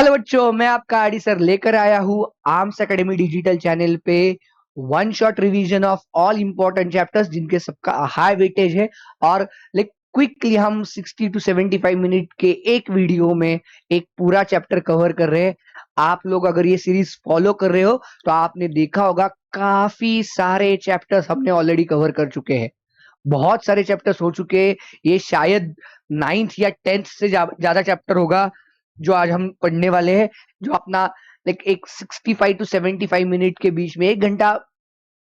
Hello बच्चों, मैं आपका आरडी सर लेकर आया हूँ आर्म्स एकेडमी डिजिटल चैनल पे one shot revision of all important chapters जिनके सबका हाई वेटेज है। और लाइक क्विकली हम 60 to 75 मिनट के एक वीडियो में एक पूरा चैप्टर कवर कर रहे हैं। आप लोग अगर ये सीरीज फॉलो कर रहे हो तो आपने देखा होगा काफी सारे चैप्टर्स हमने ऑलरेडी कवर कर चुके हैं। बहुत सारे चैप्टर्स हो चुके हैं। ये शायद 9th या 10th से ज्यादा चैप्टर होगा जो आज हम पढ़ने वाले हैं, जो अपना लाइक एक 65 to 75 मिनट के बीच में 1 घंटा,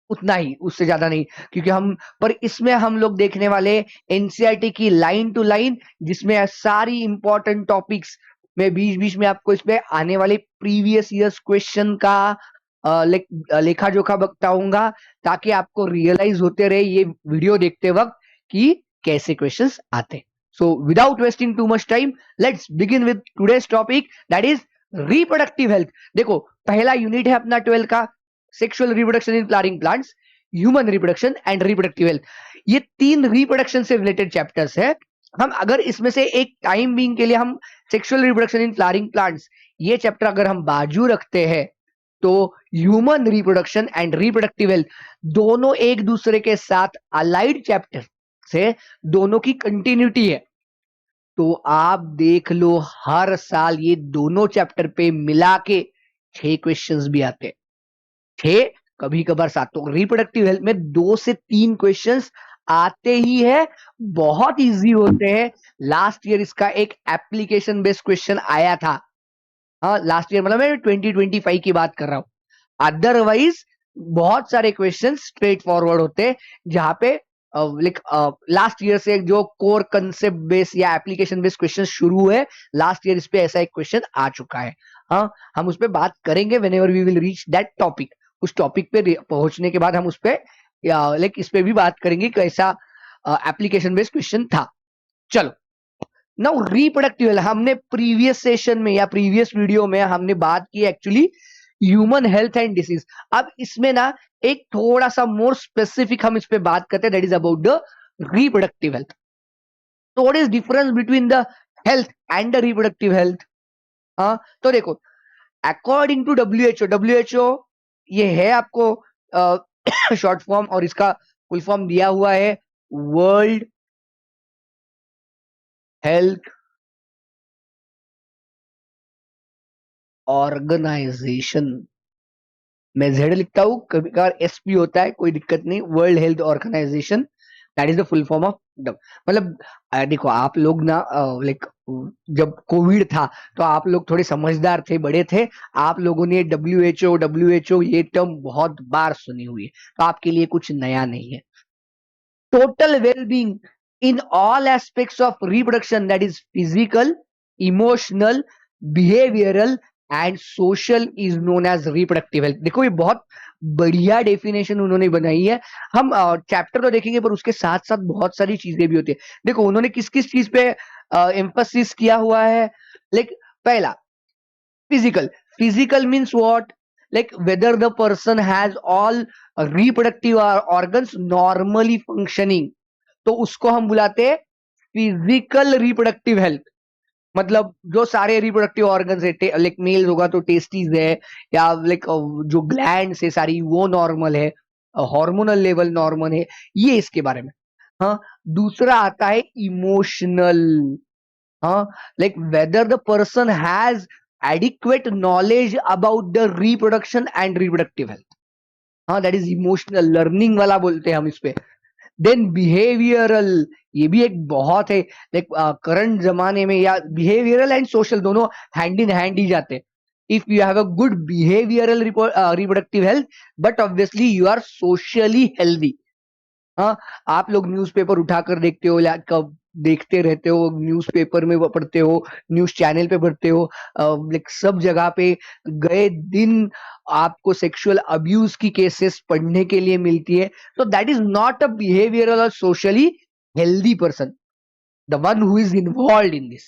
उतना ही, उससे ज्यादा नहीं। क्योंकि हम पर इसमें हम लोग देखने वाले एनसीईआरटी की लाइन टू लाइन, जिसमें सारी इंपॉर्टेंट टॉपिक्स में बीच बीच में आपको इसमें आने वाले प्रीवियस ईयर्स क्वेश्चन का लेखा जोखा बताऊंगा, ताकि आपको रियलाइज होते रहे ये वीडियो देखते वक्त कि कैसे क्वेश्चंस आते। So without wasting too much time, let's begin with today's topic, that is reproductive health. देखो, पहला यूनिट है अपना 12 का, sexual reproduction in flowering plants, human reproduction and reproductive health. ये 3 रिप्रोडक्शन से रिलेटेड चैप्टर्स है। हम अगर इसमें से एक टाइम बीइंग के लिए हम sexual reproduction in flowering plants ये चैप्टर अगर हम बाजू रखते हैं, तो human reproduction and reproductive health दोनों एक दूसरे के साथ अलाइड चैप्टर से, दोनों की कंटिन्यूटी है। तो आप देख लो, हर साल ये दोनों चैप्टर पे मिला के 6 क्वेश्चंस भी आते हैं, 6 कभी कभार 7। तो रिप्रोडक्टिव हेल्थ में 2 से 3 क्वेश्चंस आते ही है, बहुत इजी होते हैं। लास्ट ईयर इसका एक एप्लीकेशन बेस्ड क्वेश्चन आया था। हाँ, लास्ट ईयर मतलब मैं 2025 की बात कर रहा हूं। अदरवाइज बहुत सारे क्वेश्चन स्ट्रेट फॉरवर्ड होते हैं, जहां पे लास्ट ईयर से जो कोर कंसेप्ट बेस या एप्लीकेशन बेस्ड क्वेश्चन शुरू है, लास्ट ईयर इस पे ऐसा एक क्वेश्चन आ चुका है। हाँ, हम उस पर बात करेंगे whenever we will reach that topic. उस टॉपिक पे पहुंचने के बाद हम उस पे इस पे भी बात करेंगे कैसा एप्लीकेशन बेस्ड क्वेश्चन था। चलो, नाउ रिप्रोडक्टिव, हमने प्रीवियस सेशन में या प्रीवियस वीडियो में हमने बात की actually human health and disease. अब इसमें ना एक थोड़ा सा मोर स्पेसिफिक हम इस पे बात करते हैं, that is about the reproductive health. तो what is difference between the health and the reproductive health? हाँ, तो देखो, अकॉर्डिंग टू डब्ल्यूएचओ ये है आपको शॉर्ट फॉर्म, और इसका फुल फॉर्म दिया हुआ है वर्ल्ड हेल्थ ऑर्गेनाइजेशन। मैं जेड लिखता हूँ, कभी कभार एसपी होता है, कोई दिक्कत नहीं। World Health Organization, that is the full form of मतलब देखो, आप लोग ना जब कोविड था तो आप लोग थोड़े समझदार थे, बड़े थे, आप लोगों ने डब्ल्यूएचओ ये टर्म बहुत बार सुनी हुई है, तो आपके लिए कुछ नया नहीं है। Total wellbeing in all aspects of reproduction, that is physical, emotional, behavioural and social is known as reproductive health. देखो, ये बहुत बढ़िया डेफिनेशन उन्होंने बनाई है। हम चैप्टर तो देखेंगे, पर उसके साथ साथ बहुत सारी चीजें भी होती है। देखो, उन्होंने किस किस चीज पे एम्फसिस किया हुआ है। लाइक पहला, physical. Physical means what? like whether the person has all reproductive organs normally functioning, तो उसको हम बुलाते हैं फिजिकल रिप्रोडक्टिव हेल्थ। मतलब जो सारे रिप्रोडक्टिव ऑर्गन्स है, लाइक मेल होगा तो टेस्टिस है, या लाइक जो ग्लैंड्स है सारी वो नॉर्मल है, हार्मोनल लेवल नॉर्मल है, ये इसके बारे में। हाँ, दूसरा आता है इमोशनल। हाँ, like whether the person has adequate knowledge about the reproduction and reproductive health। हाँ, दैट इज इमोशनल, लर्निंग वाला बोलते हैं हम इस पे। देन बिहेवियरल, ये भी एक बहुत है, लाइक करंट जमाने में, या बिहेवियरल एंड सोशल दोनों हैंड इन हैंड ही जाते हैं। If you have a good behavioural reproductive health, but obviously you are socially healthy. हाँ, आप लोग न्यूज़पेपर उठाकर देखते हो, कब देखते रहते हो, न्यूज़पेपर में पढ़ते हो, न्यूज़ चैनल पे पढ़ते हो, लाइक सब जगह पे गए दिन आपको सेक्सुअल अब्यूज की केसेस पढ़ने के लिए मिलती है। तो that is not a behavioural और socially healthy person, the one who is involve in this.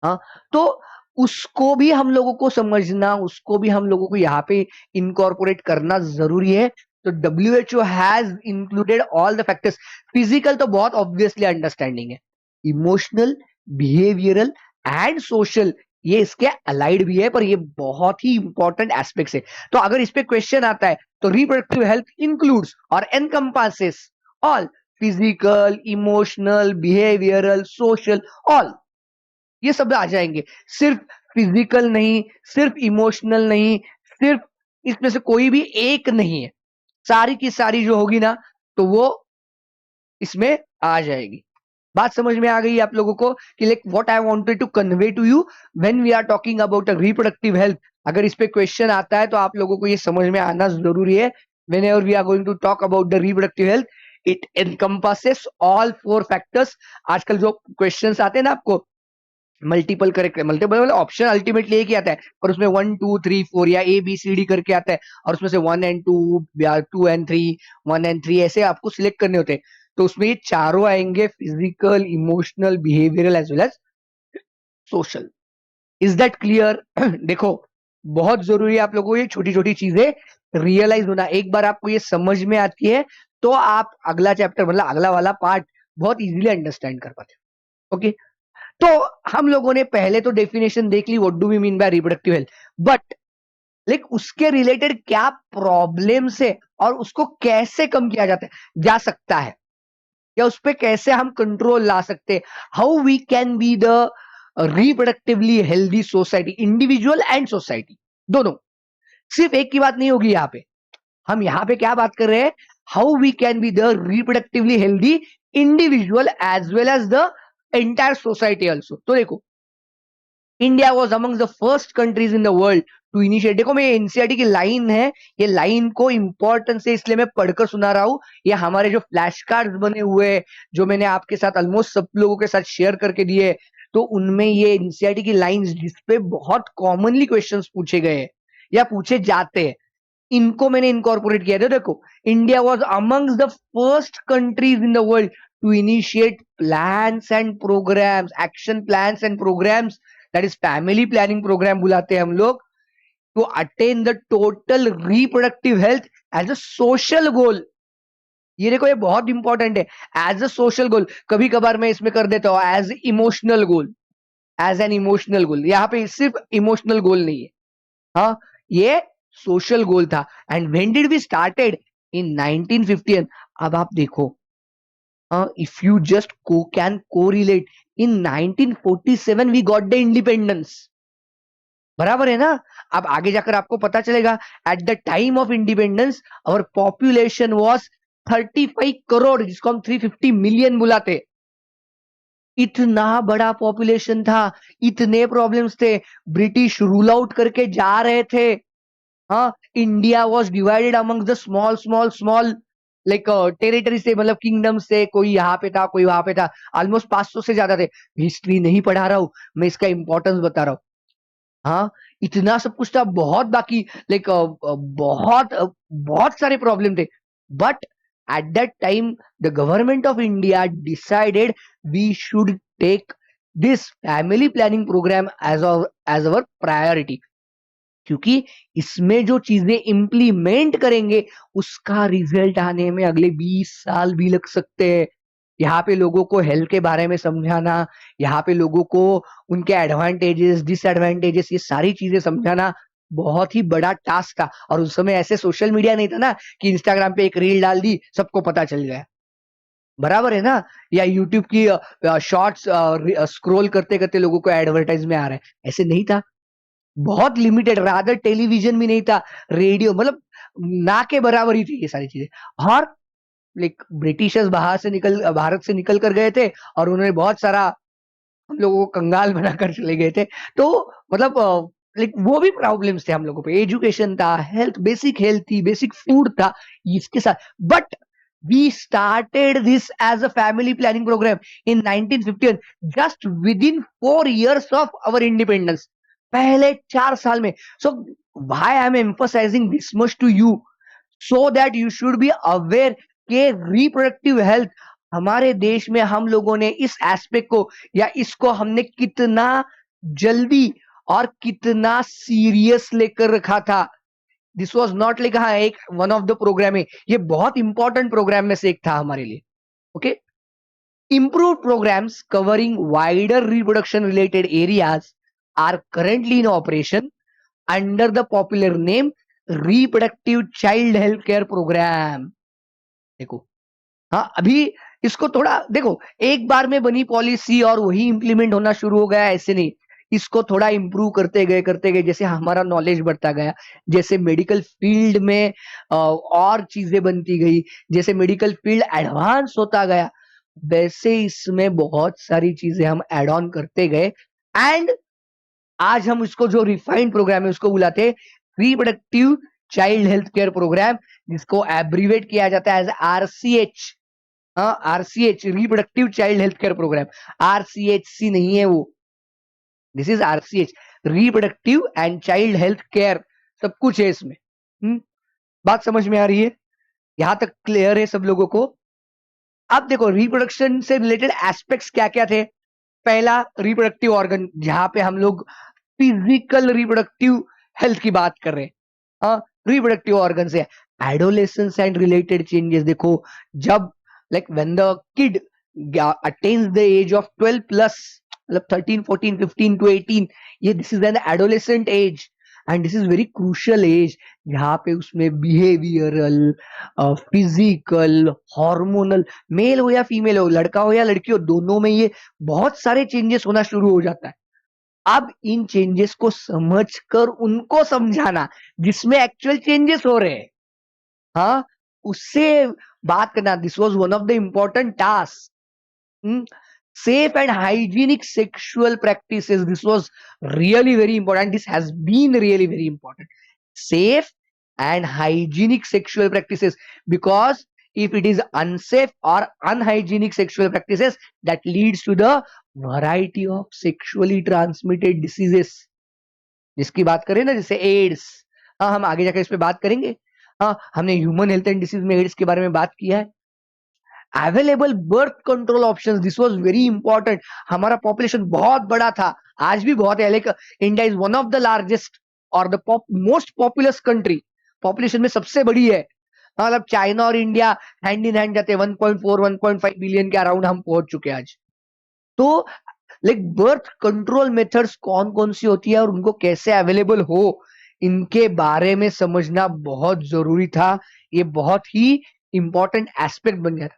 हाँ, तो उसको भी हम लोगों को समझना, उसको भी हम लोगों को यहाँ पे इनकॉर्पोरेट करना जरूरी है। तो WHO has included all the factors. Physical तो बहुत ऑब्वियसली अंडरस्टैंडिंग है, इमोशनल, बिहेवियरल एंड सोशल, ये इसके अलाइड भी है, पर ये बहुत ही इंपॉर्टेंट एस्पेक्ट्स है। तो अगर इस पे क्वेश्चन आता है तो रिप्रोडक्टिव हेल्थ इंक्लूड्स और encompasses all physical, emotional, behavioural, social, all ये शब्द आ जाएंगे। सिर्फ फिजिकल नहीं, सिर्फ इमोशनल नहीं, सिर्फ इसमें से कोई भी एक नहीं है, सारी की सारी जो होगी ना तो वो इसमें आ जाएगी। बात समझ में आ गई आप लोगों को कि like what I wanted to convey to you when we are talking about a reproductive health. अगर इस पे क्वेश्चन आता है तो आप लोगों को ये समझ में आना जरूरी है। whenever we are going to talk about the reproductive health, it encompasses all four factors। आजकल जो क्वेश्चंस आते हैं ना आपको मल्टीपल करेक्ट, मल्टीपल मतलब ऑप्शन अल्टीमेटली एक ही आता है, पर उसमें 1 2 3 4 या ABCD करके आता है, और उसमें से 1 and 2 या 2 and 3, 1 and 3 ऐसे आपको सिलेक्ट करने होते हैं। तो उसमें ये चारों आएंगे, physical, emotional, behavioural as well as social. Is that clear? देखो बहुत जरूरी है आप लोगों को ये छोटी छोटी चीजें रियलाइज होना। एक बार आपको ये समझ में आती है तो आप अगला चैप्टर मतलब अगला वाला पार्ट बहुत इजीली अंडरस्टैंड कर पाते हो। ओके, तो हम लोगों ने पहले तो डेफिनेशन देख ली, what do we mean by reproductive health, but like उसके रिलेटेड क्या प्रॉब्लम्स है और उसको कैसे कम किया जा सकता है, या उस पर कैसे हम कंट्रोल ला सकते हैं। How we can be the reproductively healthy society, individual and society दोनों। सिर्फ एक की बात नहीं होगी यहाँ पे, हम यहाँ पे क्या बात कर रहे हैं, how we can be the reproductively healthy individual as well as the entire society also. तो देखो India was among the first countries in the world to initiate. देखो मैं एनसीईआरटी की लाइन है, ये लाइन को इंपॉर्टेंस है इसलिए मैं पढ़कर सुना रहा हूं। ये हमारे जो फ्लैश कार्ड्स बने हुए हैं जो मैंने आपके साथ ऑलमोस्ट सब लोगों के साथ शेयर करके दिए, तो उनमें ये एनसीईआरटी की लाइंस जिसपे बहुत कॉमनली क्वेश्चंस पूछे गए हैं या पूछे जाते हैं, इनको मैंने इनकॉर्पोरेट किया था। देखो India was among the first countries in the world to initiate plans and programmes, action plans and programmes, that is family planning programme बुलाते हैं हम लोग, to attain the total reproductive health as a social goal. ये देखो ये बहुत important है, as a social गोल। कभी कभार मैं इसमें कर देता हूं as emotional goal, as an emotional goal. यहाँ पे सिर्फ इमोशनल गोल नहीं है, हाँ ये सोशल गोल था। And when did we started? In 1950। अब आप देखो if you just can correlate, in 1947 we got the independence, बराबर है ना। अब आगे जाकर आपको पता चलेगा at the time of independence our population was 35 crore, जिसको हम 350 मिलियन बुलाते। इतना बड़ा पॉपुलेशन था, इतने प्रॉब्लम्स थे, ब्रिटिश रूल आउट करके जा रहे थे। हाँ, India was divided among the small small small like territory से, मतलब किंगडम से, कोई यहाँ पे था कोई वहां पे था, ऑलमोस्ट 500 से ज्यादा थे। हिस्ट्री नहीं पढ़ा रहा हूं मैं, इसका इंपॉर्टेंस बता रहा हूँ। हाँ, इतना सब कुछ था, बहुत बाकी लाइक बहुत सारे प्रॉब्लम थे। But at that time the government of India decided we should take this family planning programme as our priority, क्योंकि इसमें जो चीजें इंप्लीमेंट करेंगे उसका रिजल्ट आने में अगले 20 साल भी लग सकते हैं। यहाँ पे लोगों को हेल्थ के बारे में समझाना, यहाँ पे लोगों को उनके एडवांटेजेस डिसएडवांटेजेस ये सारी चीजें समझाना बहुत ही बड़ा टास्क था। और उस समय ऐसे सोशल मीडिया नहीं था ना कि इंस्टाग्राम पे एक रील डाल दी सबको पता चल गया, बराबर है ना, या यूट्यूब की शॉर्ट्स स्क्रॉल करते करते लोगों को एडवर्टाइज में आ रहा है, ऐसे नहीं था। बहुत लिमिटेड, रादर टेलीविजन भी नहीं था, रेडियो मतलब ना के बराबर ही थी ये सारी चीजें। और लाइक ब्रिटिशर्स भारत से निकल कर गए थे और उन्होंने बहुत सारा हम लोगों को कंगाल बनाकर चले गए थे। तो मतलब लाइक वो भी प्रॉब्लम्स थे हम लोगों पे, एजुकेशन था, हेल्थ थी, बेसिक फूड था इसके साथ। But we started this as a family planning programme in 1951, जस्ट विद इन 4 years ऑफ अवर इंडिपेंडेंस, पहले 4 साल में। So why I am emphasising this much to you, so that you should be aware के रिप्रोडक्टिव हेल्थ हमारे देश में हम लोगों ने इस एस्पेक्ट को या इसको हमने कितना जल्दी और कितना सीरियस लेकर रखा था। दिस वॉज नॉट लाइक हाँ एक वन ऑफ द प्रोग्राम है, ये बहुत इंपॉर्टेंट प्रोग्राम में से एक था हमारे लिए। Okay, improved programs covering wider reproduction related areas are currently in operation under the popular name reproductive child health care program. देखो, हाँ, अभी इसको थोड़ा देखो, एक बार में बनी पॉलिसी और वही इंप्लीमेंट होना शुरू हो गया, ऐसे नहीं। इसको थोड़ा इम्प्रूव करते गए, जैसे हमारा नॉलेज बढ़ता गया, जैसे मेडिकल फील्ड में और चीजें बनती गई, जैसे मेडिकल फील्ड एडवांस होता गया, वैसे इसमें बहुत सारी चीजें हम एड ऑन करते गए। एंड आज हम इसको जो रिफाइंड प्रोग्राम है उसको बुलाते हैं reproductive child health care programme, जिसको एब्रीवेट किया जाता है एज आरसीएच। हाँ, RCH, reproductive child health care programme. RCHC नहीं है वो, this is RCH, reproductive and child health care, सब कुछ है इसमें। बात समझ में आ रही है? यहां तक क्लियर है सब लोगों को? अब देखो, रिप्रोडक्शन से रिलेटेड एस्पेक्ट्स क्या क्या थे। पहला, रिप्रोडक्टिव ऑर्गन, जहां पे हम लोग फिजिकल रिप्रोडक्टिव हेल्थ की बात कर रहे हैं। रिप्रोडक्टिव ऑर्गन से एडोलेसेंस एंड रिलेटेड चेंजेस, देखो जब like when the kid attains the age of 12 plus, मतलब 13 14 15 टू 18, ये this is an adolescent age and this is very crucial age, जहां पे उसमें बिहेवियरल, फिजिकल, हार्मोनल, मेल हो या फीमेल हो, लड़का हो या लड़की हो, दोनों में ये बहुत सारे चेंजेस होना शुरू हो जाता है। अब इन चेंजेस को समझकर उनको समझाना जिसमें एक्चुअल चेंजेस हो रहे हैं, हाँ, उससे बात करना, this was one of the important task. Safe and hygienic sexual practices, this was really very important, this has been really very important. Safe and hygienic sexual practices, because if it is unsafe or unhygienic sexual practices, that leads to the variety of sexually transmitted diseases, जिसकी बात करें ना, जैसे ads. हाँ, हम आगे जाकर इस पे बात करेंगे। हाँ, हमने ह्यूमन हेल्थ एंड डिसीज में एड्स के बारे में बात किया है। Available birth control options, this was very important. हमारा पॉपुलेशन बहुत बड़ा था, आज भी बहुत है, like India is one of the largest और the most populous country, population में सबसे बड़ी है। मतलब चाइना और इंडिया हैंड इन हैंड जाते हैं, 1.4 1.5 बिलियन के अराउंड हम पहुंच चुके हैं आज। तो लाइक बर्थ कंट्रोल मेथड्स कौन कौन सी होती है और उनको कैसे अवेलेबल हो, इनके बारे में समझना बहुत जरूरी था। ये बहुत ही इंपॉर्टेंट एस्पेक्ट बन गया था।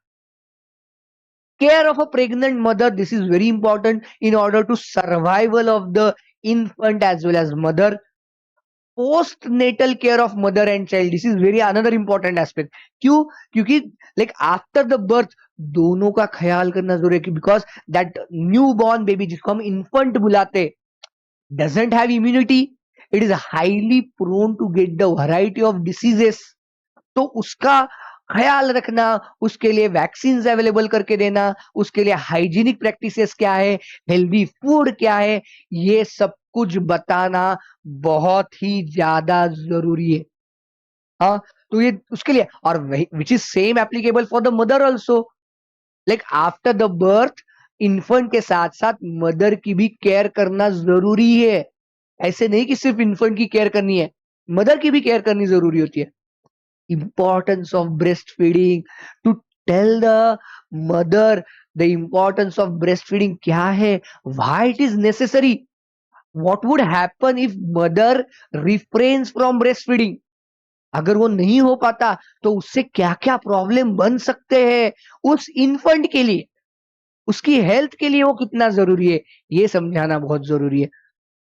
Care of a pregnant mother, this is very important in order to survival of the infant as well as mother. Postnatal care of mother and child, this is very another important aspect. क्यों? क्योंकि like after the birth दोनों का ख्याल करना जरूरी है, because that newborn baby, जिसको हम infant बुलाते, doesn't have immunity, it is highly prone to get the variety of diseases. तो उसका ख्याल रखना, उसके लिए वैक्सीन अवेलेबल करके देना, उसके लिए हाइजीनिक प्रैक्टिसेस क्या है, हेल्दी फूड क्या है, ये सब कुछ बताना बहुत ही ज्यादा जरूरी है। हाँ, तो ये उसके लिए, और which is same applicable for the mother also, like after the birth infant के साथ साथ मदर की भी केयर करना जरूरी है। ऐसे नहीं कि सिर्फ इन्फेंट की केयर करनी है, मदर की भी केयर करनी जरूरी होती है। Importance of breastfeeding, to tell the mother the importance of breastfeeding क्या है, why it is necessary, what would happen if mother refrains from breastfeeding, अगर वो नहीं हो पाता तो उससे क्या क्या प्रॉब्लम बन सकते हैं उस इन्फेंट के लिए, उसकी हेल्थ के लिए वो कितना जरूरी है, ये समझाना बहुत जरूरी है।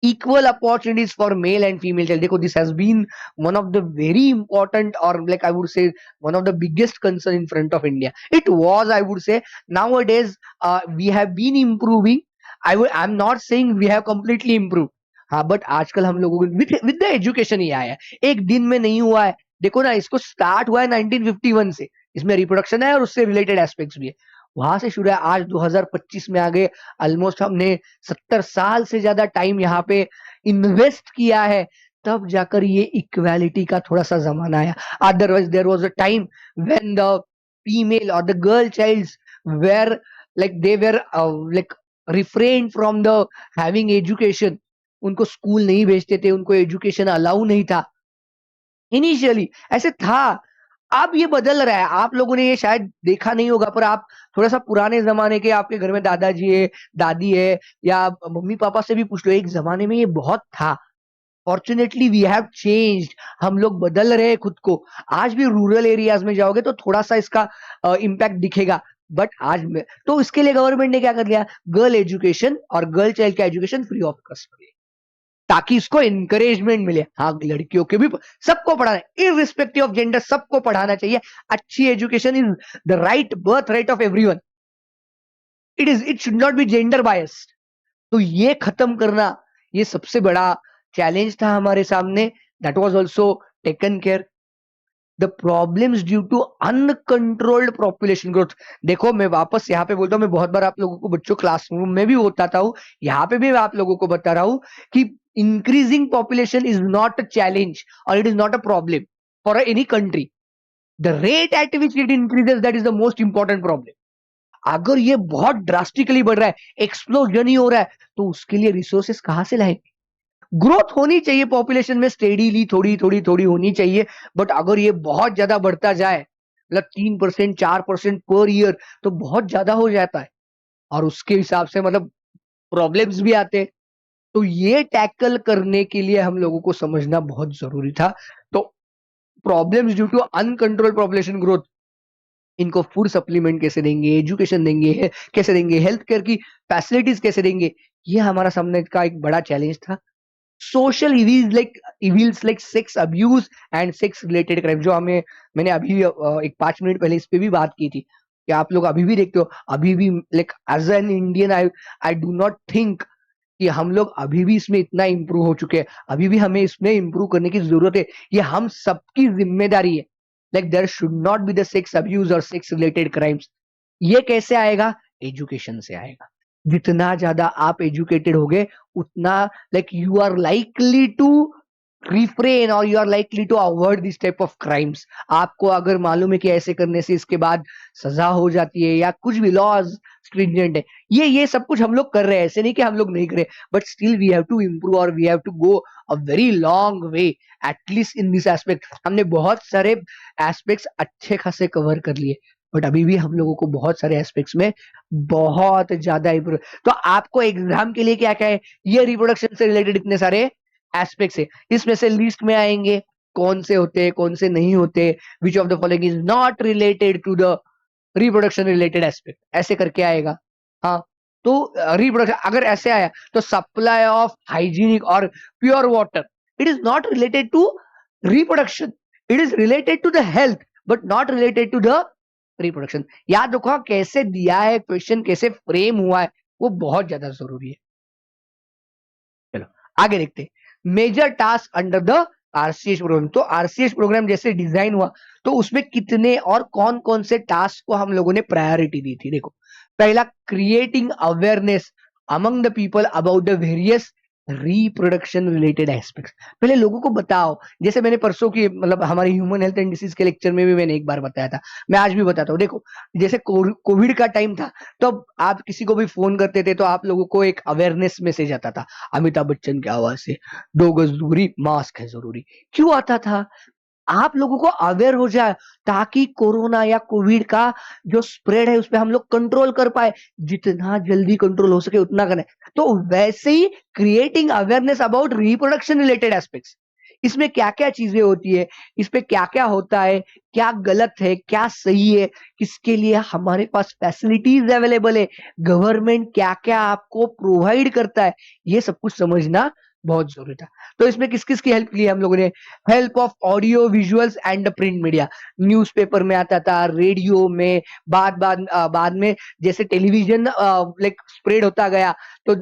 equal opportunities for male and female child, देखो this has been one of the very important, or like I would say one of the biggest concern in front of India. It was, I would say, nowadays we have been improving. I'm not saying we have completely improved, हाँ, but आजकल हम लोगों को with the education ही आया है, एक दिन में नहीं हुआ है। देखो ना, इसको स्टार्ट हुआ है 1951 से, इसमें रिप्रोडक्शन है और उससे रिलेटेड एस्पेक्ट्स भी है, वहां से शुरू है, आज 2025 में आ गए, ऑलमोस्ट हमने 70 साल से ज्यादा टाइम यहाँ पे इन्वेस्ट किया है, तब जाकर ये इक्वालिटी का थोड़ा सा जमाना आया। Otherwise there was a time when the female और the girl childs were like they were like refrain from the having education, उनको स्कूल नहीं भेजते थे, उनको एजुकेशन अलाउ नहीं था। इनिशियली ऐसे था, अब ये बदल रहा है, आप लोगों ने ये शायद देखा नहीं होगा, पर आप थोड़ा-सा पुराने ज़माने के आपके घर में दादाजी है, दादी है या मम्मी-पापा से भी पूछ लो, एक ज़माने में ये बहुत था। फॉर्च्यूनेटली वी हैव चेंज्ड, हम लोग बदल रहे हैं खुद को। आज भी रूरल एरियाज़ में जाओगे तो थोड़ा-सा इसका इम्पैक्ट दिखेगा। बट आज में तो इसके लिए गवर्नमेंट ने क्या कर दिया, गर्ल एजुकेशन और गर्ल चाइल्ड का एजुकेशन फ्री ऑफ कॉस्ट कर दिया। ताकि इसको एनकरेजमेंट मिले। हाँ, लड़कियों के भी सबको पढ़ाना है, इर्रिस्पेक्टिव ऑफ जेंडर सबको पढ़ाना चाहिए। अच्छी education is the right birth right of everyone. It should not B gender biased. तो ये खत्म करना, ये सबसे बड़ा चैलेंज था हमारे सामने। That was also taken care. The problems due to uncontrolled population growth. देखो, मैं वापस यहाँ पे बोलता हूँ, मैं बहुत बार आप लोगों को बच्चों क्लासरूम में भी बताता हूँ, यहाँ पे भी मैं आप लोगों को बता रहा हूँ कि increasing population is not a challenge और it is not a problem for any country. The rate at which it increases that is the most important problem. अगर ये बहुत ड्रास्टिकली बढ़ रहा है, एक्सप्लोजन ही हो रहा है, तो उसके लिए रिसोर्सेस कहां से लाएंगे? ग्रोथ होनी चाहिए पॉपुलेशन में, स्टेडीली थोड़ी थोड़ी थोड़ी होनी चाहिए। बट अगर ये बहुत ज्यादा बढ़ता जाए, मतलब 3% 4% पर ईयर, तो बहुत ज्यादा हो जाता है और उसके हिसाब से मतलब प्रॉब्लम्स भी आते हैं। तो ये टैकल करने के लिए हम लोगों को समझना बहुत जरूरी था। तो problems due to uncontrol population growth, इनको फूड सप्लीमेंट कैसे देंगे, एजुकेशन देंगे कैसे देंगे, हेल्थ केयर की फैसिलिटीज कैसे देंगे, ये हमारा सामने का एक बड़ा चैलेंज था। Social evils like sex abuse and sex related crime, जो मैंने अभी एक 5 मिनट पहले इस पे भी बात की थी कि आप लोग अभी भी देखते हो, अभी भी like as an Indian I I do not think कि हम लोग अभी भी इसमें इतना इंप्रूव हो चुके हैं। अभी भी हमें इसमें इंप्रूव करने की जरूरत है। ये हम सबकी जिम्मेदारी है। Like there should not be the sex abuse और सेक्स रिलेटेड क्राइम्स। ये कैसे आएगा? एजुकेशन से आएगा। जितना ज्यादा आप एजुकेटेड होगे, उतना like you are likely to refrain और you are likely to avoid this type of crimes. आपको अगर मालूम है कि ऐसे करने से इसके बाद सजा हो जाती है या कुछ भी लॉज स्ट्रिंजेंट है, ये सब कुछ हम लोग कर रहे हैं, ऐसे नहीं कि हम लोग नहीं कर रहे, but still we have to improve और we have to go a very long way at least in this aspect. हमने बहुत सारे एस्पेक्ट्स अच्छे खासे कवर कर लिए, बट अभी भी हम लोगों को बहुत सारे एस्पेक्ट्स में बहुत ज्यादा इम्प्रूव। तो आपको एग्जाम के लिए क्या क्या है, ये रिप्रोडक्शन से रिलेटेड इतने सारे एस्पेक्ट्स है, इसमें से लिस्ट में आएंगे कौन से होते हैं कौन से नहीं होते। Which of the following is not related to the reproduction related aspect, ऐसे करके आएगा। हाँ, तो रिप्रोडक्शन अगर ऐसे आया तो सप्लाई ऑफ हाइजीनिक और pure water, it is not related to reproduction, it is related to the health but not related to the reproduction. याद रखो कैसे दिया है क्वेश्चन, कैसे फ्रेम हुआ है, वो बहुत ज्यादा जरूरी है। चलो आगे देखते हैं। Major task under the RCS programme. तो आरसीएस प्रोग्राम जैसे डिजाइन हुआ, तो उसमें कितने और कौन कौन से टास्क को हम लोगों ने प्रायोरिटी दी थी। देखो, पहला, creating awareness among the people about the various reproduction related aspects. पहले लोगों को बताओ, जैसे मैंने परसों की मतलब हमारे ह्यूमन हेल्थ एंड डिसीज के लेक्चर में भी मैंने एक बार बताया था, मैं आज भी बताता हूँ। देखो, जैसे कोविड का टाइम था, तो आप किसी को भी फोन करते थे तो आप लोगों को एक अवेयरनेस मैसेज आता था, अमिताभ बच्चन की आवाज से, 2 गज दूरी, मास्क है जरूरी। क्यों आता था? आप लोगों को अवेयर हो जाए, ताकि कोरोना या कोविड का जो स्प्रेड है उस पर हम लोग कंट्रोल कर पाए, जितना जल्दी कंट्रोल हो सके उतना करें। तो वैसे ही creating awareness about reproduction related aspects, इसमें क्या क्या चीजें होती है, इस पे क्या क्या होता है, क्या गलत है क्या सही है, किसके लिए हमारे पास फैसिलिटीज अवेलेबल है, गवर्नमेंट क्या क्या आपको प्रोवाइड करता है, ये सब कुछ समझना बहुत जरूरी था। तो इसमें किस किस की हेल्प ली हम लोगों ने? Help of audio visuals and print media. Newspaper में आता था, रेडियो में, बाद में जैसे टेलीविजन लाइक स्प्रेड होता गया, तो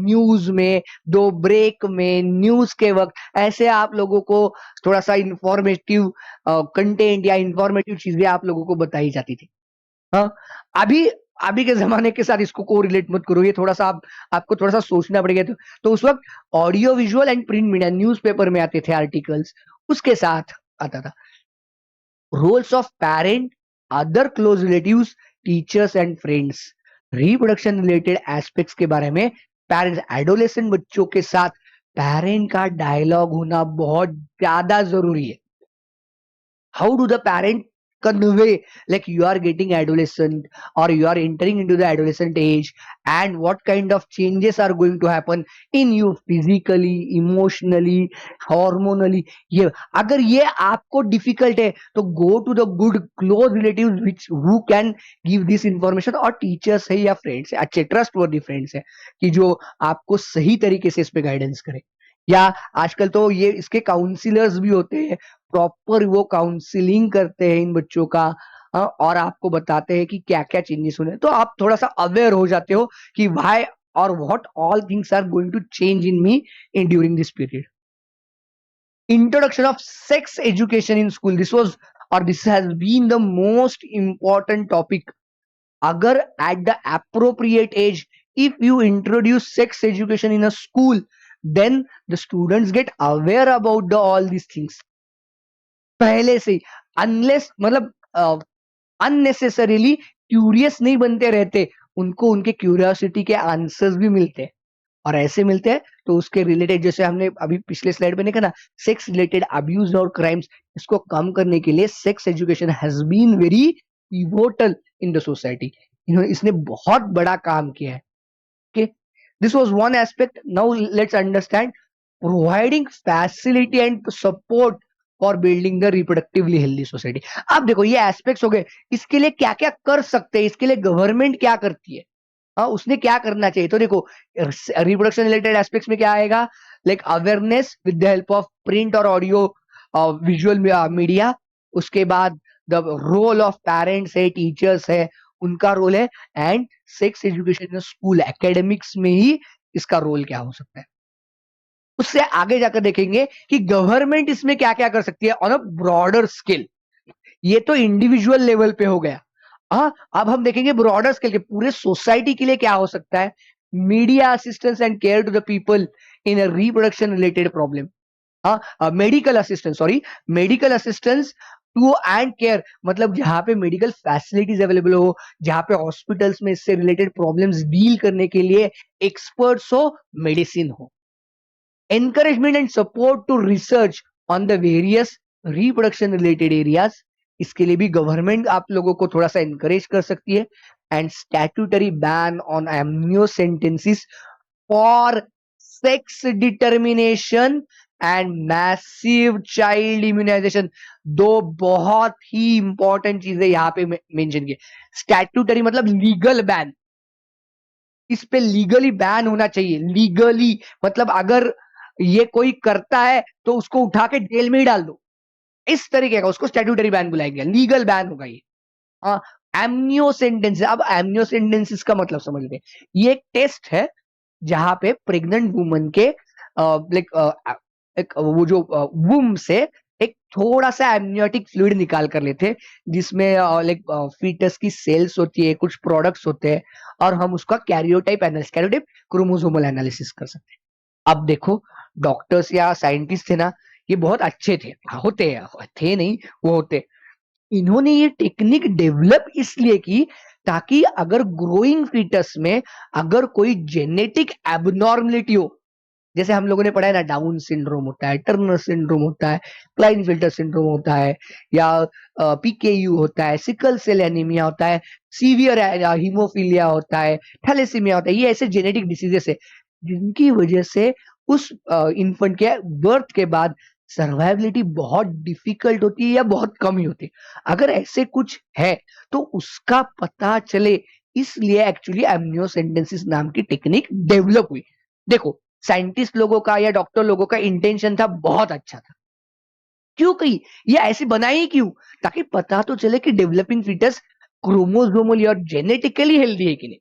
न्यूज में, दो ब्रेक में, न्यूज के वक्त, ऐसे आप लोगों को थोड़ा सा इंफॉर्मेटिव कंटेंट या इंफॉर्मेटिव चीजें आप लोगों को बताई जाती थी। हाँ, अभी अभी के जमाने के साथ इसको को रिलेट मत करो, ये थोड़ा सा आपको थोड़ा सा सोचना पड़ेगा। तो उस वक्त audio visual and print media, newspaper में आते थे आर्टिकल्स, उसके साथ आता था roles of parent, other close relatives, teachers and friends. Reproduction related aspects के बारे में पेरेंट्स, एडोलेसेंट बच्चों के साथ पेरेंट का डायलॉग होना बहुत ज्यादा जरूरी है। How do the parent convey like you are getting adolescent or you are entering into the adolescent age, and what kind of changes are going to happen in you physically, emotionally, hormonally. ये अगर ये आपको difficult है तो go to the good close relatives which who can give this information, और teachers है या friends है, अच्छे trustworthy friends है कि जो आपको सही तरीके से इस पे गाइडेंस करे। या आजकल तो ये इसके काउंसलर्स भी होते हैं, प्रॉपर वो काउंसलिंग करते हैं इन बच्चों का, और आपको बताते हैं कि क्या-क्या चेंजेस होने हैं। तो आप थोड़ा-सा अवेयर हो जाते हो कि व्हाई और what all things are going to change in me in during this period. Introduction of sex education in school. This has been the most important topic. Agar at the appropriate age, if you introduce sex education in a school, then the students get aware about all these things पहले से ही, unless मतलब unnecessarily curious नहीं बनते रहते, उनको उनके curiosity के answers भी मिलते हैं, और ऐसे मिलते हैं तो उसके रिलेटेड, जैसे हमने अभी पिछले स्लाइड में देखा ना, सेक्स रिलेटेड अब्यूज और क्राइम्स, इसको कम करने के लिए sex education has been very pivotal in the society. इसने बहुत बड़ा काम किया है। Okay, this was one aspect. Now let's understand providing facility and support for building the reproductively healthy society. अब देखो ये एस्पेक्ट्स हो गए, इसके लिए क्या क्या कर सकते हैं, इसके लिए गवर्नमेंट क्या करती है, हाँ उसने क्या करना चाहिए। तो देखो रिप्रोडक्शन रिलेटेड एस्पेक्ट्स में क्या आएगा, like awareness with the help of print और ऑडियो विजुअल मीडिया। उसके बाद द रोल ऑफ पेरेंट्स है, टीचर्स है, उनका रोल है, and sex education school academics में ही इसका रोल क्या हो सकता है। उससे आगे जाकर देखेंगे कि गवर्नमेंट इसमें क्या क्या कर सकती है ऑन अ ब्रॉडर स्केल। ये तो इंडिविजुअल लेवल पे हो गया। हाँ, अब हम देखेंगे ब्रॉडर स्केल के पूरे सोसाइटी के लिए क्या हो सकता है। Media assistance and care to the people in a reproduction related problem. हाँ, medical assistance to and care, मतलब जहां पे मेडिकल फैसिलिटीज अवेलेबल हो, जहां पे हॉस्पिटल्स में इससे रिलेटेड प्रॉब्लम्स डील करने के लिए एक्सपर्ट्स हो, मेडिसिन हो। encouragement and support to research on the various reproduction related areas, इसके लिए भी गवर्नमेंट आप लोगों को थोड़ा सा encourage कर सकती है। And statutory ban on amniocentesis for sex determination and massive child immunisation. दो बहुत ही इंपॉर्टेंट चीजें यहाँ पे मेंशन की। स्टैट्यूटरी मतलब लीगल बैन, इस पे लीगली बैन होना चाहिए। लीगली मतलब अगर ये कोई करता है तो उसको उठा के जेल में ही डाल दो, इस तरीके का उसको स्टैट्यूटरी बैन बुलाएंगे, लीगल बैन होगा ये। हाँ, एमनियोसेंटेंस। अब एमनियोसेंटेंसिस का मतलब समझ लें, ये एक टेस्ट है जहां पे प्रेग्नेंट वुमन के लाइक एक वो जो वुम से एक थोड़ा सा एमनियोटिक फ्लूइड निकाल कर लेते हैं, जिसमें लाइक फीटस की सेल्स होती है, कुछ प्रोडक्ट्स होते हैं, और हम उसका karyotype analysis, karyotype chromosomal analysis कर सकते हैं। अब देखो डॉक्टर्स या साइंटिस्ट थे ना, ये बहुत अच्छे थे, होते हैं, थे नहीं वो होते। इन्होंने ये टेक्निक डेवलप इसलिए की ताकि अगर ग्रोइंग फीटस में अगर कोई जेनेटिक एबनॉर्मलिटी हो, जैसे हम लोगों ने पढ़ा है ना, डाउन सिंड्रोम होता है, टर्नर सिंड्रोम होता है, क्लाइनफिल्टर सिंड्रोम होता है, या पीकेयू होता है, सिकल सेल एनीमिया होता है, सीवियर हीमोफीलिया होता है, थैलेसीमिया होता है। ये ऐसे जेनेटिक डिसीजेस है जिनकी वजह से उस इन्फेंट के बर्थ के बाद सर्वाइवलिटी बहुत डिफिकल्ट होती है या बहुत कम ही होती है। अगर ऐसे कुछ है तो उसका पता चले, इसलिए एक्चुअली एमनियोसेंटेंसिस नाम की टेक्निक डेवलप हुई। देखो साइंटिस्ट लोगों का या डॉक्टर लोगों का इंटेंशन था बहुत अच्छा था, क्यों कही ये ऐसी बनाई क्यों, ताकि पता तो चले कि डेवलपिंग फीटस क्रोमोसोमली और जेनेटिकली हेल्दी है कि नहीं।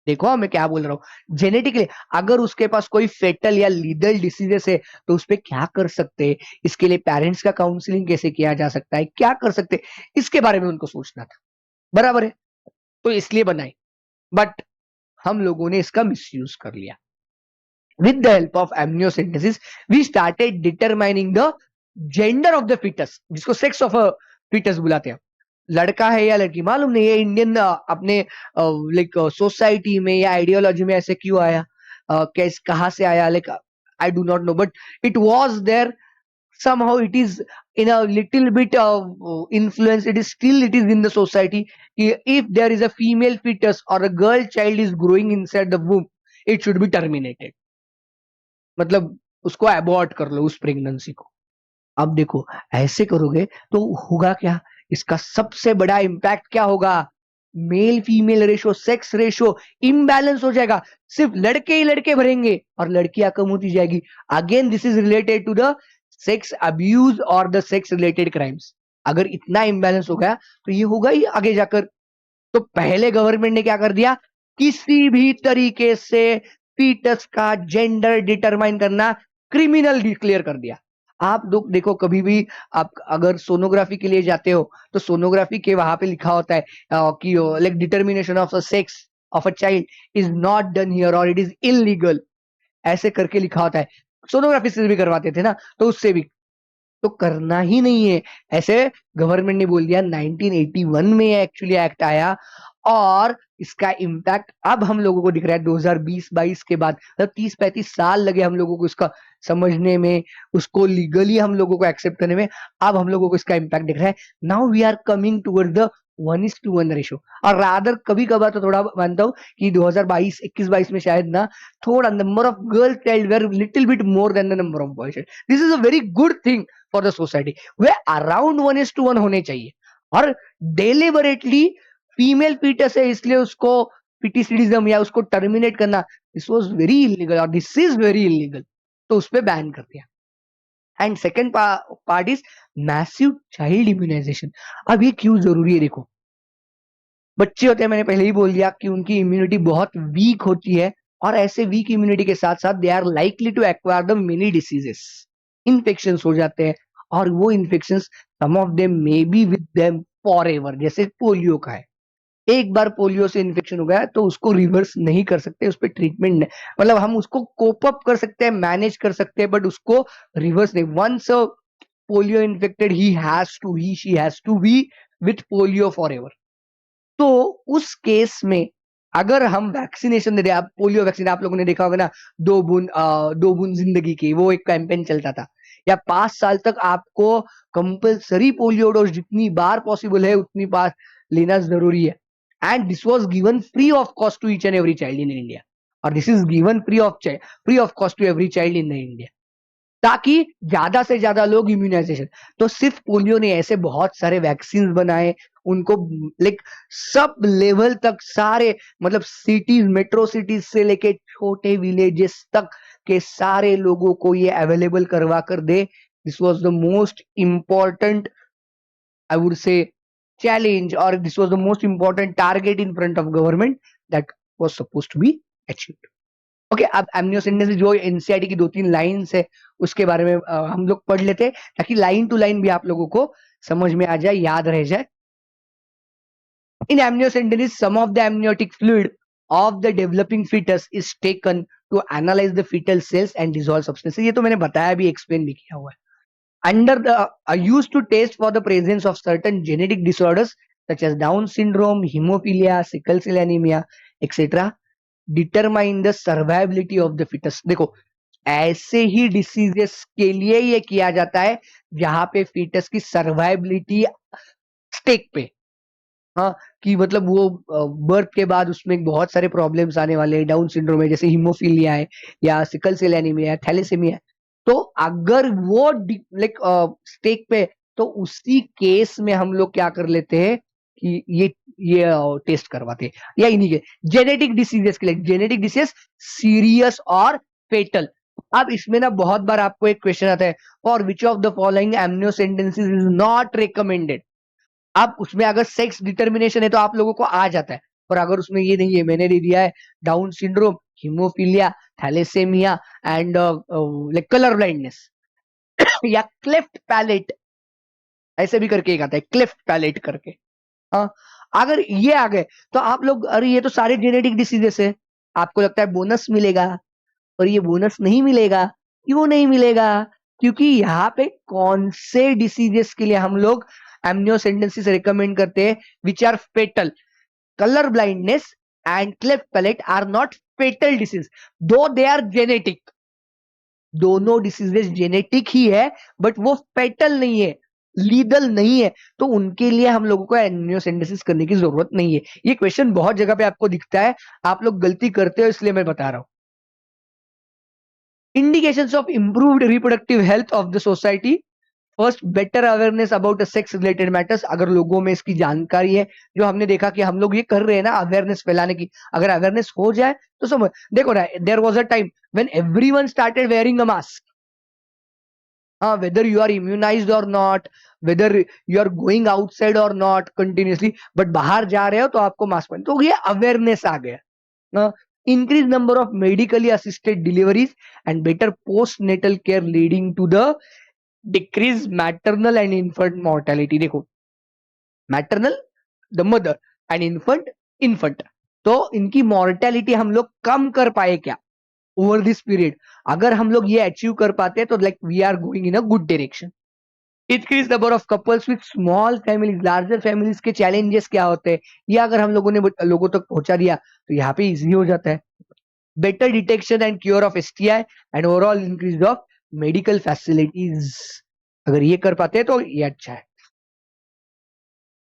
देखो मैं क्या बोल रहा हूँ, जेनेटिकली अगर उसके पास कोई फेटल या लीदल डिसीजेस है तो उस पर क्या कर सकते हैं, इसके लिए पेरेंट्स का काउंसलिंग कैसे किया जा सकता है, क्या कर सकते हैं, इसके बारे में उनको सोचना था। बराबर है, तो इसलिए बनाई, बट हम लोगों ने इसका मिसयूज कर लिया। With the help of amniocentesis, we started determining the gender of the fetus, जिसको sex of a fetus बुलाते हैं। लड़का है या लड़की मालूम नहीं, ये इंडियन अपने लाइक सोसाइटी में या आइडियोलॉजी में ऐसे क्यों आया, कैसे कहाँ से आया, like I do not know, but it was there somehow it is in a little bit of influence, it is still it is in the society. If there is a female fetus or a girl child is growing inside the womb, it should be terminated, मतलब उसको abort कर लो उस pregnancy को। अब देखो ऐसे करोगे तो होगा क्या, इसका सबसे बड़ा इम्पैक्ट क्या होगा, male female ratio, sex ratio imbalance हो जाएगा, सिर्फ लड़के ही लड़के भरेंगे और लड़कियां कम होती जाएगी। Again this is related to the sex abuse और द सेक्स रिलेटेड क्राइम्स। अगर इतना इम्बैलेंस हो गया तो ये होगा ही आगे जाकर। तो पहले गवर्नमेंट ने क्या कर दिया, किसी भी तरीके से फीटस का जेंडर डिटरमाइन करना क्रिमिनल डिक्लेयर कर दिया। आप लोग देखो कभी भी आप अगर सोनोग्राफी के लिए जाते हो तो सोनोग्राफी के वहां पे लिखा होता है कि like determination of the sex of a child is not done here और इट इज इलीगल, ऐसे करके लिखा होता है। सोनोग्राफी से भी करवाते थे ना, तो उससे भी तो करना ही नहीं है ऐसे। गवर्नमेंट ने बोल दिया, 1981 में एक्चुअली एक्ट आया और इसका इम्पैक्ट अब हम लोगों को दिख रहा है 2020-22 के बाद, मतलब 30-35 साल लगे हम लोगों को इसका समझने में, उसको लीगली हम लोगों को एक्सेप्ट करने में। अब हम लोगों को इसका इम्पैक्ट दिख रहा है। Now we are coming toward the 1:1 ratio. और रादर कभी कभार तो थोड़ा मानता हूँ कि 2022 21-22 में शायद ना थोड़ा number of girl child were little bit more than the number of boy child. This is a very good thing for the society. Way around 1:1 होने चाहिए। और डेलिबरेटली फीमेल फीटस है इसलिए उसको फिटिसिडिज्म या उसको टर्मिनेट करना, दिस वाज वेरी इलीगल और दिस इज वेरी इलीगल, तो उस पर बैन कर दिया। And second part is massive child immunisation. अब ये क्यों जरूरी है, देखो बच्चे होते हैं, मैंने पहले ही बोल दिया कि उनकी इम्यूनिटी बहुत वीक होती है और ऐसे वीक इम्यूनिटी के साथ साथ they are likely to acquire the many diseases, infections हो जाते हैं और वो infections some of them may be with them forever. जैसे पोलियो का है, एक बार पोलियो से इन्फेक्शन हो गया तो उसको रिवर्स नहीं कर सकते, उस पर ट्रीटमेंट मतलब हम उसको कोप अप कर सकते हैं, मैनेज कर सकते हैं, बट उसको रिवर्स नहीं। वंस पोलियो इन्फेक्टेड ही she has to be with polio forever. तो उस केस में अगर हम वैक्सीनेशन दे रहे, आप पोलियो वैक्सीन आप लोगों ने देखा होगा ना, 2 बूंद जिंदगी की, वो एक कैंपेन चलता था। या 5 साल तक आपको कंपल्सरी पोलियो डोज जितनी बार पॉसिबल है उतनी बार लेना जरूरी है। And this was given free of cost to each and every child in India, और this is given free of cost to every child in the India, ताकि ज्यादा से ज्यादा लोग इम्यूनाइजेशन। तो सिर्फ पोलियो ने ऐसे बहुत सारे वैक्सीन बनाए, उनको लाइक सब लेवल तक सारे, मतलब सिटीज, मेट्रो सिटीज से लेके छोटे विलेजेस तक के सारे लोगों को ये अवेलेबल करवा कर दे। This was the most important, I would say, challenge, or this was the most important target in front of government that was supposed to be achieved. Okay, अब एमनियोसेंटेंस जो एनसीईआरटी की 2-3 लाइन्स है उसके बारे में हम लोग पढ़ लेते हैं ताकि लाइन टू लाइन भी आप लोगों को समझ में आ जाए, याद रह जाए। In amniocentesis some of the amniotic fluid of the developing foetus is taken to analyse the foetal cells and dissolve substances. ये तो मैंने बताया भी, एक्सप्लेन भी किया हुआ है। Under the used to test for the presence of certain genetic disorders such as Down syndrome, hemophilia, sickle cell anemia, etc. determine the survivability of the fetus। देखो ऐसे ही डिसीजेस के लिए ये किया जाता है जहां पे फीटस की सर्वाइबिलिटी स्टेक पे, हाँ, कि मतलब वो बर्थ के बाद उसमें बहुत सारे प्रॉब्लम्स आने वाले हैं, डाउन सिंड्रोम है, जैसे हीमोफीलिया है या सिकल सेल एनीमिया है, थैलेसीमिया है। तो अगर वो लाइक स्टेक पे, तो उसी केस में हम लोग क्या कर लेते हैं कि ये टेस्ट करवाते हैं। या इन्हीं के जेनेटिक डिसीजेस के लिए, जेनेटिक डिसीज सीरियस और फेटल। अब इसमें ना बहुत बार आपको एक क्वेश्चन आता है, for which of the following amniocenteses is not recommended. अब उसमें अगर सेक्स डिटर्मिनेशन है तो आप लोगों को आ जाता है, पर अगर उसमें ये नहीं है, मैंने दे दिया है Down syndrome, haemophilia, thalassaemia and like colour blindness या क्लेफ्ट पैलेट, ऐसे भी करके एक आता है क्लेफ्ट पैलेट करके। हाँ, अगर ये आ गए तो आप लोग, अरे ये तो सारे जेनेटिक डिसीजेस है, आपको लगता है बोनस मिलेगा, और ये बोनस नहीं मिलेगा। क्यों नहीं मिलेगा? क्योंकि यहाँ पे कौन से डिसीजेस के लिए हम लोग एमनियोसेंटेंसिस रिकमेंड करते हैं, which are fatal. Colour blindness and cleft palate are not fatal disease, though they are genetic. दोनों डिसीजेस जेनेटिक ही है, बट वो फेटल नहीं है, लीदल नहीं है, तो उनके लिए हम लोगों को एमनियोसेंटेसिस करने की जरूरत नहीं है। ये क्वेश्चन बहुत जगह पे आपको दिखता है, आप लोग गलती करते हो, इसलिए मैं बता रहा हूं। Indications of improved reproductive health of the society. First, better awareness about sex related matters. अगर लोगों में इसकी जानकारी है, जो हमने देखा कि हम लोग ये कर रहे हैं ना अवेयरनेस फैलाने की, अगर अवेयरनेस हो जाए तो समझ, देखो ना, there was a time when everyone started wearing a mask. हाँ, वेदर यू आर इम्यूनाइज्ड और not, whether you are going outside और नॉट कंटिन्यूसली, बट बाहर जा रहे हो तो आपको मास्क पहन, तो ये अवेयरनेस आ गया। Increase number of medically assisted deliveries and better post natal care leading to the decrease maternal and infant mortality. देखो, maternal the mother and infant infant, तो इनकी मॉर्टेलिटी हम लोग कम कर पाए क्या ओवर दिस पीरियड? अगर हम लोग ये अचीव कर पाते हैं तो like we are going in a good direction. Increase number of couples with small families, larger families के चैलेंजेस क्या होते हैं, ये अगर हम लोगों ने लोगों तक पहुंचा दिया तो यहाँ पे इजी हो जाता है। Better detection and cure of STI and overall increase of medical facilities, अगर ये कर पाते हैं तो ये अच्छा है।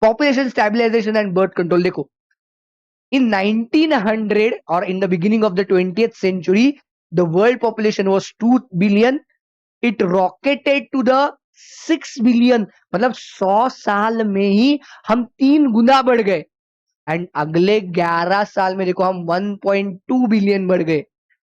Population stabilisation and birth control. देखो, in 1900 or in the beginning of the 20th century, the world population was 2 billion. It rocketed to the 6 billion, मतलब 100 साल में ही हम 3 गुना बढ़ गए। एंड अगले 11 साल में देखो हम 1.2 बिलियन बढ़ गए,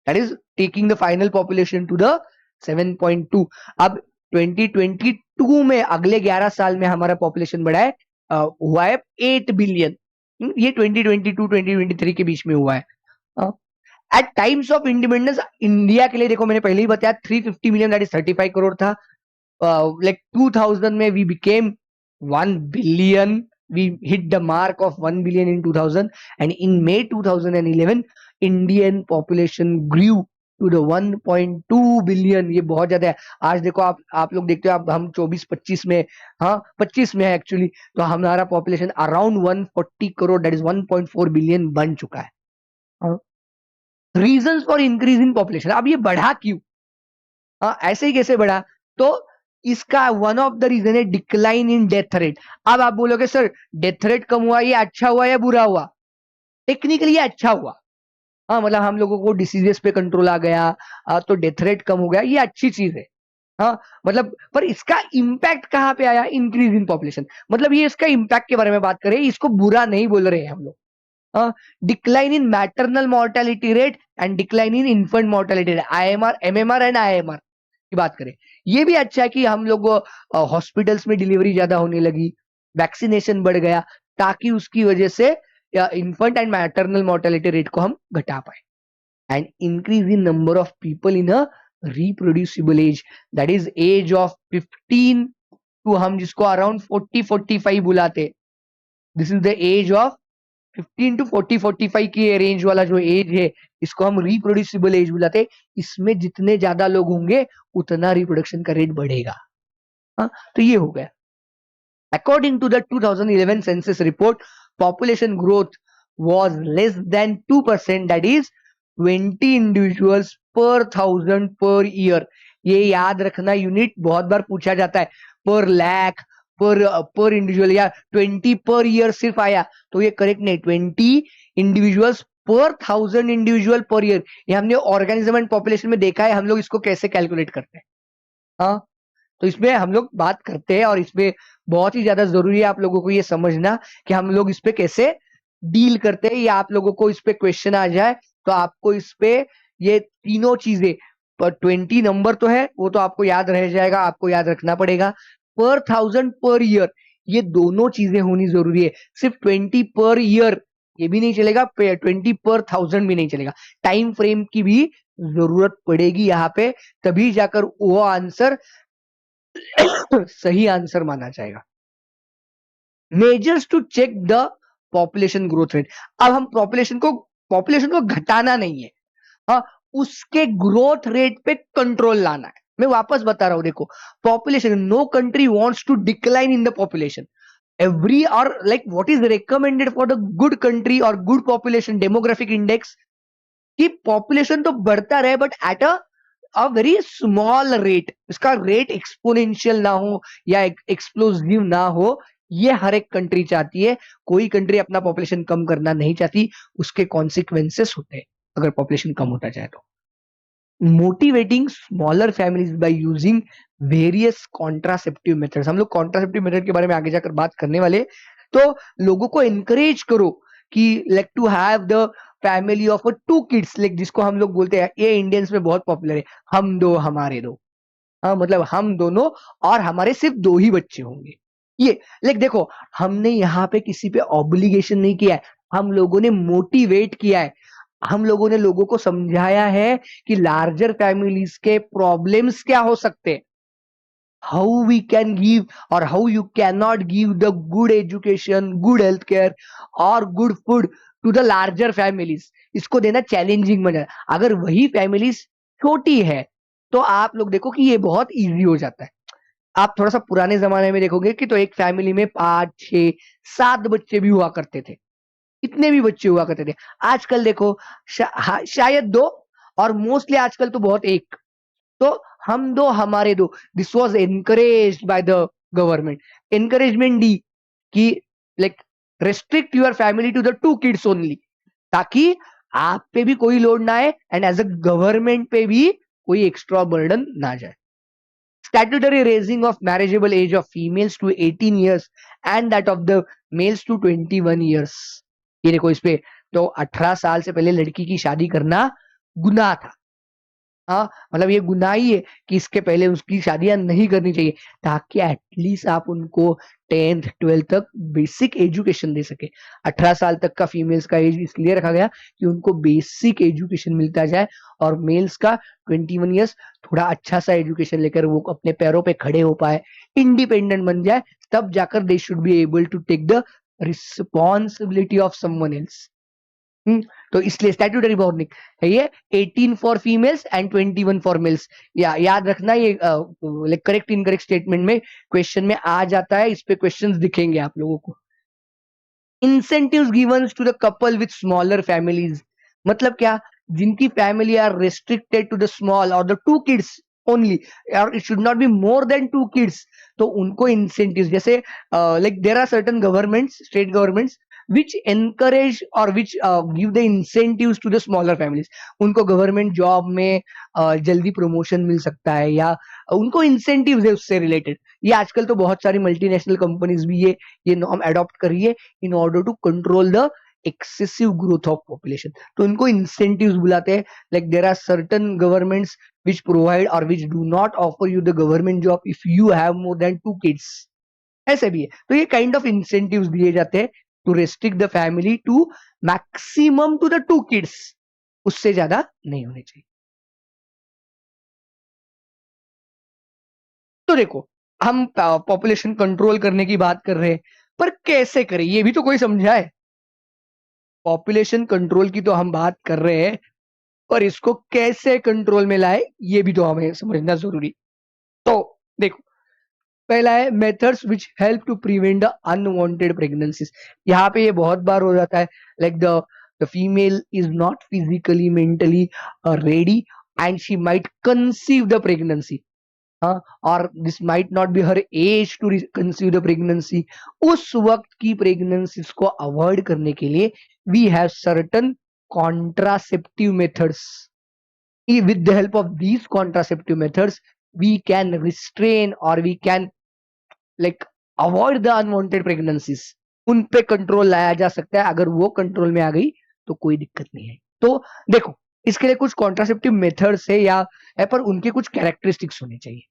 that is taking the final population to the 7.2। अब 2022 में अगले 11 साल में हमारा पॉपुलेशन बढ़ा है, हुआ है 8 बिलियन। ये 2022-2023 के बीच में हुआ है। At times of independence India के लिए देखो, मैंने पहले ही बताया 350 मिलियन, दैट इज 35 करोड़ था। like 2000 में we became 1 billion, we hit the mark of 1 billion in 2000, and in May 2011 Indian population grew to the 1.2 billion। ये बहुत ज्यादा है। आज देखो, आप लोग देखते हो, अब हम 24-25 में, हाँ 25 में है एक्चुअली, तो हमारा population around 140 crore, that is 1.4 billion बन चुका है। Reasons for increase in population, अब ये बढ़ा क्यों? ऐसे ही कैसे बढ़ा? तो इसका वन ऑफ द रीजन है डिक्लाइन इन डेथ रेट। अब आप बोलोगे सर डेथ रेट कम हुआ, ये अच्छा हुआ या बुरा हुआ? टेक्निकली ये अच्छा हुआ। हाँ, मतलब हम लोगों को डिसीजेस पे कंट्रोल आ गया, तो डेथ रेट कम हो गया, ये अच्छी चीज है। हाँ, मतलब पर इसका इम्पैक्ट कहाँ पे आया? Increase in population. मतलब ये इसका इम्पैक्ट के बारे में बात करें, इसको बुरा नहीं बोल रहे हैं हम लोग। Decline in maternal mortality rate and decline in infant mortality rate, IMR, MMR and IMR की बात करें, ये भी अच्छा है कि हम लोग हॉस्पिटल्स में डिलीवरी ज्यादा होने लगी, वैक्सीनेशन बढ़ गया, ताकि उसकी वजह से infant and maternal mortality rate को हम घटा पाए। And increase in number of people in a reproducible age, that is age of 15 to हम जिसको अराउंड 40-45 बुलाते, this is the age of 15 to 40-45 की रेंज वाला जो एज है, इसको हम रिप्रोड्यूसिबल एज बुलाते हैं। इसमें जितने ज्यादा लोग होंगे उतना रिप्रोडक्शन का रेट बढ़ेगा। तो ये हो गया। According to the 2011 census report, population growth was less than 2%, that is 20 individuals per 1000 per year। ये याद रखना यूनिट, बहुत बार पूछा जाता है, पर लाख, पर इंडिविजुअल, या 20 पर ईयर सिर्फ आया तो ये करेक्ट नहीं, 20 इंडिविजुअल्स पर 1000 इंडिविजुअल पर ईयर। ये हमने ऑर्गेनिज्म एंड पॉपुलेशन में देखा है, हम लोग इसको कैसे कैलकुलेट करते हैं। हाँ, तो इसमें हम लोग बात करते हैं, और इसमें बहुत ही ज्यादा जरूरी है आप लोगों को ये समझना कि हम लोग इस पे कैसे डील करते हैं, या आप लोगों को इस पे क्वेश्चन आ जाए तो आपको इस पे ये तीनों चीजें, पर 20 नंबर तो है वो तो आपको याद रह जाएगा, आपको याद रखना पड़ेगा, पर 1000 पर ईयर, ये दोनों चीजें होनी जरूरी है। सिर्फ 20 पर ईयर ये भी नहीं चलेगा, 20 पर 1000 भी नहीं चलेगा, टाइम फ्रेम की भी जरूरत पड़ेगी यहाँ पे, तभी जाकर वो आंसर सही आंसर माना जाएगा। Measures to check the population growth rate. अब हम पॉपुलेशन को घटाना नहीं है, हाँ, उसके ग्रोथ रेट पे कंट्रोल लाना है। मैं वापस बता रहा हूं, देखो, population, no country wants to decline in the population every, और like what is recommended for the good country और गुड पॉपुलेशन डेमोग्राफिक इंडेक्स, कि पॉपुलेशन तो बढ़ता रहे but at a a very small rate, इसका रेट एक्सपोनेंशियल ना हो या एक्सप्लोसिव ना हो, ये हर एक कंट्री चाहती है। कोई कंट्री अपना पॉपुलेशन कम करना नहीं चाहती, उसके कॉन्सिक्वेंसेस होते हैं अगर पॉपुलेशन कम होता जाए तो। Motivating smaller families by using various contraceptive methods, हम लोग कॉन्ट्रासेप्टिव मेथड के बारे में आगे जाकर बात करने वाले। तो लोगों को एनकरेज करो कि like to have the family of 2 kids, like जिसको हम लोग बोलते हैं, ये इंडियंस में बहुत पॉपुलर है, हम दो हमारे दो। हाँ, मतलब हम दोनों और हमारे सिर्फ 2 ही बच्चे होंगे। ये लाइक देखो, हमने यहाँ पे किसी पे ऑब्लिगेशन नहीं किया है, हम लोगों ने मोटिवेट किया है, हम लोगों ने लोगों को समझाया है कि लार्जर फैमिलीज के प्रॉब्लम्स क्या हो सकते हैं, हाउ वी कैन गिव और how you can not give the good education, good health care और good food to the larger families. इसको देना चैलेंजिंग बन जाता है। अगर वही फैमिलीज छोटी है तो आप लोग देखो कि ये बहुत इजी हो जाता है। आप थोड़ा सा पुराने जमाने में देखोगे कि तो एक फैमिली में 5, 6, 7 बच्चे भी हुआ करते थे, इतने भी बच्चे हुआ करते थे। आजकल देखो शायद 2 और मोस्टली आजकल तो बहुत 1। तो हम दो हमारे दो, this was encouraged by the government. Encouragement दी कि like restrict your family to the 2 kids only, ताकि आप पे भी कोई लोड ना आए एंड एज अ गवर्नमेंट पे भी कोई एक्स्ट्रा बर्डन ना जाए। Statutory raising of marriageable age of females to 18 years and that of the males to 21 years। ये देखो, इस पे तो 18 साल से पहले लड़की की शादी करना गुनाह था। हाँ, मतलब ये गुनाह ही है कि इसके पहले उसकी शादियां नहीं करनी चाहिए, ताकि एटलीस्ट आप उनको 10th 12th तक बेसिक एजुकेशन दे सके। 18 साल तक का फीमेल्स का एज इसलिए रखा गया कि उनको बेसिक एजुकेशन मिलता जाए, और मेल्स का 21 ईयर्स थोड़ा अच्छा सा एजुकेशन लेकर वो अपने पैरों पे खड़े हो पाए, इंडिपेंडेंट बन जाए, तब जाकर they should be able to take the responsibility of someone else. तो इसलिए स्टैट्यूटरी वार्निंग है ये, 18 for females and 21 for males. याद रखना, ये करेक्ट इनकरेक्ट स्टेटमेंट में क्वेश्चन में आ जाता है, इस पे क्वेश्चंस दिखेंगे आप लोगों को। Incentives given to the couple with smaller families, मतलब क्या, जिनकी family are restricted to the small और द 2 किड्स ओनली, और it should not be more than 2 kids, तो उनको इंसेंटिव्स, जैसे like there are certain governments, state governments which encourage or which give the incentives to the smaller families। उनको government job में जल्दी promotion मिल सकता है, या उनको इंसेंटिव्स है उससे रिलेटेड। ये आजकल तो बहुत सारी मल्टीनेशनल कंपनीज भी ये नॉर्म अडॉप्ट कर रही है in order to control the excessive growth of population. तो इनको इंसेंटिव्स बुलाते हैं, like there are certain governments which provide or which do not offer you the government job if you have more than 2 kids। ऐसे भी है, तो ये kind of incentives दिए जाते हैं to restrict the family to maximum to the 2 kids, उससे ज्यादा नहीं होने चाहिए। तो देखो, हम पॉपुलेशन कंट्रोल करने की बात कर रहे हैं, पर कैसे करें ये भी तो कोई समझाए। पॉपुलेशन कंट्रोल की तो हम बात कर रहे हैं, पर इसको कैसे कंट्रोल में लाए ये भी तो हमें समझना जरूरी। तो देखो, पहला है methods which help to prevent the unwanted pregnancies. यहाँ पे ये बहुत बार हो जाता है, like the female is not physically mentally ready and she might conceive the pregnancy. हाँ, और this might not be her age to conceive the pregnancy. उस वक्त की प्रेगनेंसीज को अवॉइड करने के लिए we have certain contraceptive methods. with the help of these contraceptive methods we can restrain or we can like avoid the unwanted pregnancies। उन पे control लाया जा सकता है, अगर वो कंट्रोल में आ गई तो कोई दिक्कत नहीं है। तो देखो, इसके लिए कुछ कॉन्ट्रासेप्टिव मेथड्स है या है, पर उनके कुछ कैरेक्टरिस्टिक्स होने चाहिए।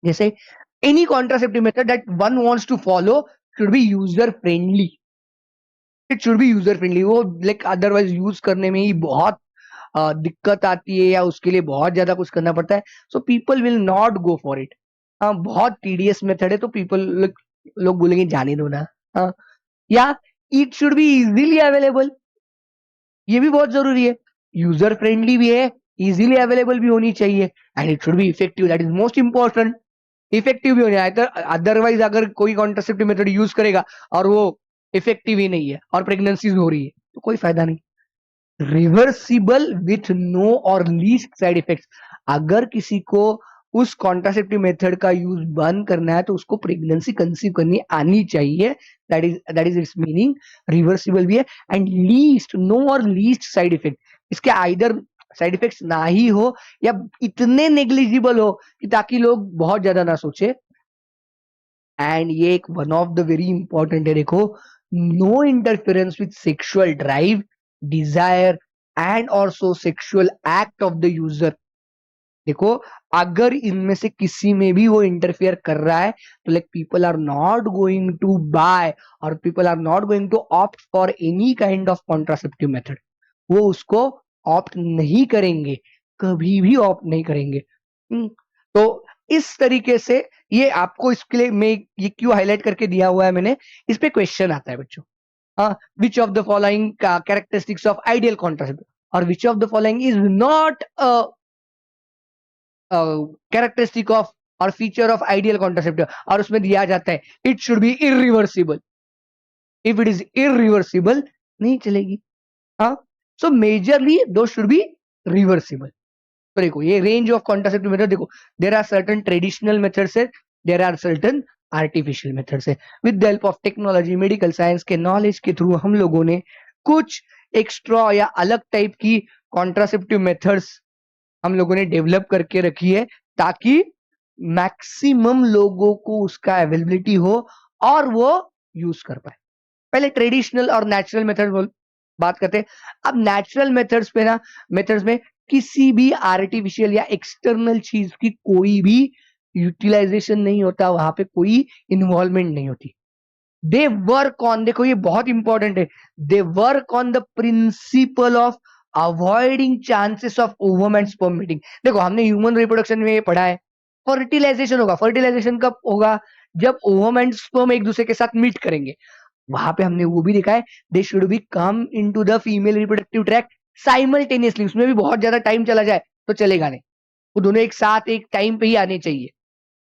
जैसे any contraceptive method that one wants to follow should be user friendly. It should be user friendly. वो लाइक अदरवाइज यूज करने में ही बहुत दिक्कत आती है या उसके लिए बहुत ज्यादा कुछ करना पड़ता है, so people will not go for it. हाँ, बहुत टीडियस मेथड है तो पीपल लोग बोलेंगे जाने दो ना। हाँ, या it should be easily available, ये भी बहुत जरूरी है। यूजर फ्रेंडली भी है, इजीली अवेलेबल भी होनी चाहिए, and it should be effective, that is most important. Effective भी होना है, अदरवाइज अगर कोई कॉन्ट्रासेप्टिव मेथड यूज करेगा और वो इफेक्टिव ही नहीं है और प्रेगनेंसीज हो रही है तो कोई फायदा नहीं। रिवर्सिबल विथ नो और लीस्ट साइड इफेक्ट्स। अगर किसी को उस कॉन्ट्रासेप्टिव मेथड का यूज बंद करना है तो उसको प्रेगनेंसी कंसीव करनी आनी चाहिए. That is it's meaning. Reversible भी है एंड लीस्ट नो और लीस्ट साइड इफेक्ट. इसके आइदर साइड इफेक्ट्स ना ही हो या इतने नेग्लिजिबल हो कि ताकि लोग बहुत ज्यादा ना सोचे. एंड ये एक one of the very important है. देखो, no interference with sexual drive, desire and also sexual act of the user. देखो, अगर इनमें से किसी में भी वो इंटरफेयर कर रहा है तो like people are not going to buy और people are not going to opt for any kind of contraceptive method. वो उसको ऑप्ट नहीं करेंगे, कभी भी ऑप्ट नहीं करेंगे. तो इस तरीके से ये आपको इसके लिए मैं ये क्यों हाईलाइट करके दिया हुआ है मैंने, इस पे क्वेश्चन आता है बच्चों. हाँ, which of the following characteristics of ideal contraceptive और which of the following is not characteristic of और फीचर ऑफ आइडियल कॉन्ट्रासेप्टिव. और उसमें दिया जाता है it should be irreversible. If it is irreversible नहीं चलेगी. हाँ, सो मेजरली दो शुड बी रिवर्सिबल. तो देखो, ये रेंज ऑफ कॉन्ट्रासेप्टिव मेथड. देखो, there are certain traditional methods है, there are certain artificial methods है. With the help of technology, medical science के नॉलेज के थ्रू हम लोगों ने कुछ एक्स्ट्रा या अलग टाइप की कॉन्ट्रासेप्टिव मेथड्स हम लोगों ने डेवलप करके रखी है ताकि मैक्सिमम लोगों को उसका अवेलेबिलिटी हो और वो यूज कर पाए. पहले ट्रेडिशनल और नेचुरल मेथड बात करते हैं. अब नेचुरल मेथड्स पे ना, मेथड्स में किसी भी आर्टिफिशियल या एक्सटर्नल चीज की कोई भी यूटिलाइजेशन नहीं होता, वहां पे कोई इन्वॉल्वमेंट नहीं होती. दे वर्क ऑन, देखो ये बहुत इंपॉर्टेंट है, they work on the principle of avoiding chances of ovum and sperm meeting. देखो, हमने ह्यूमन रिप्रोडक्शन में ये पढ़ा है, फर्टिलाइजेशन होगा. फर्टिलाइजेशन कब होगा? जब ओवम एंड स्पर्म एक दूसरे के साथ मीट करेंगे. वहां पे हमने वो भी देखा है, दे should B come into the female reproductive tract simultaneously. उसमें भी बहुत ज्यादा टाइम चला जाए तो चलेगा नहीं, वो दोनों एक साथ एक टाइम पे ही आने चाहिए.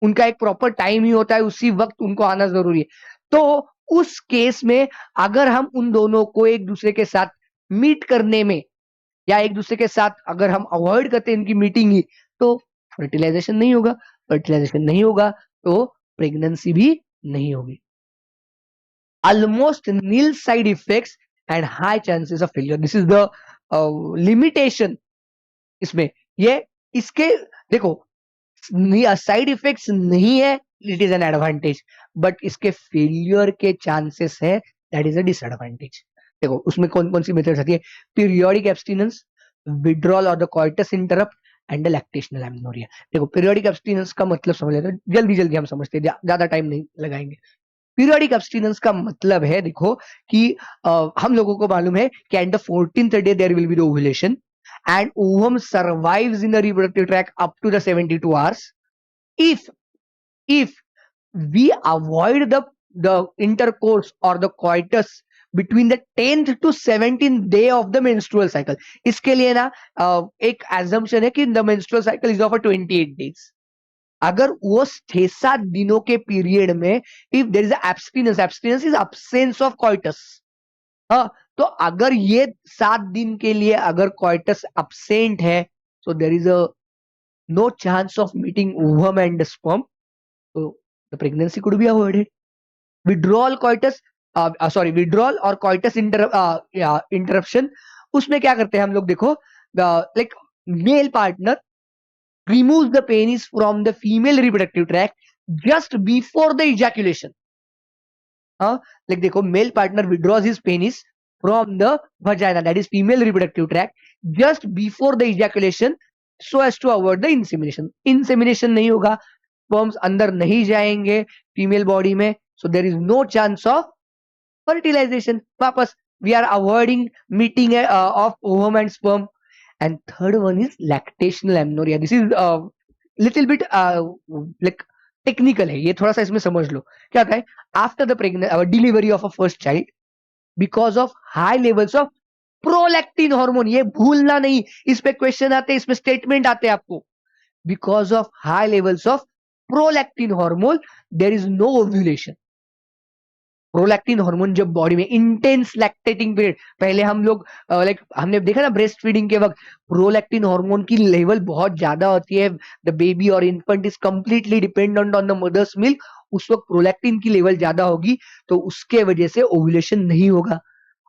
उनका एक प्रॉपर टाइम ही होता है, उसी वक्त उनको आना जरूरी है. तो उस केस में अगर हम उन दोनों को एक दूसरे के साथ मीट करने में या एक दूसरे के साथ अगर हम अवॉइड करते हैं इनकी मीटिंग ही, तो फर्टिलाइजेशन नहीं होगा. फर्टिलाइजेशन नहीं होगा तो प्रेगनेंसी भी नहीं होगी. almost nil side effects and high chances of failure. This is the limitation. इसमें ये इसके देखो, साइड इफेक्ट्स नहीं है, it is an advantage, but इसके फेलियर के चांसेस है, दैट इज अ डिसएडवांटेज. देखो, उसमें कौन कौन सी मेथड्स आती है? पीरियोडिक एब्स्टिनेंस, विड्रॉल और the coitus interrupt and the lactational amenorrhoea. देखो, पीरियोडिक एब्स्टिनेंस का मतलब समझ लेते हैं, जल्दी जल्दी हम समझते हैं, ज्यादा टाइम नहीं लगाएंगे. पीरियोडिक एब्स्टिनेंस का मतलब है, देखो कि हम लोगों को मालूम है कि at the 14th day there will be the ovulation and ovum survives in the reproductive tract up to the 72 hours. If we avoid the intercourse or the coitus between the 10th to 17th day of the menstrual cycle, इसके लिए ना एक assumption है कि the menstrual cycle is of 28 days. अगर वो 6-7 दिनों के पीरियड में if there is abstinence, abstinence is absence of coitus. हाँ, तो अगर ये 7 दिन के लिए अगर कॉइटस absent है, so there is a no chance of meeting ovum and sperm, so the pregnancy could be avoided. Withdrawal coitus, withdrawal और coitus interruption, उसमें क्या करते हैं हम लोग? देखो, like male partner removes the penis from the female reproductive tract just before the ejaculation. Like देखो, male partner withdraws his penis from the vagina, that is female reproductive tract, just before the ejaculation so as to avoid the insemination. Insemination नहीं होगा, sperms अंदर नहीं जाएंगे female body में, so there is no chance of fertilization. वापस we are avoiding meeting of ovum and sperm. And third one is lactational amenorrhea. This is little bit like technical है, ये थोड़ा सा इसमें समझ लो. क्या होता है? After the delivery of a first child, because of high levels of prolactin hormone, ये भूलना नहीं, इस पे क्वेश्चन आते हैं, इसमें स्टेटमेंट आते हैं आपको. Because of high levels of prolactin hormone there is no ovulation. Prolactin hormone जब बॉडी में इंटेंस लैक्टेटिंग पीरियड, पहले हम लोग लाइक हमने देखा ना ब्रेस्ट फीडिंग के वक्त प्रोलैक्टिन हार्मोन की लेवल बहुत ज्यादा होती है, द बेबी और infant is completely dependent on the mother's milk, उस वक्त प्रोलैक्टिन की लेवल ज्यादा होगी, तो उसके वजह से ओव्यूलेशन नहीं होगा।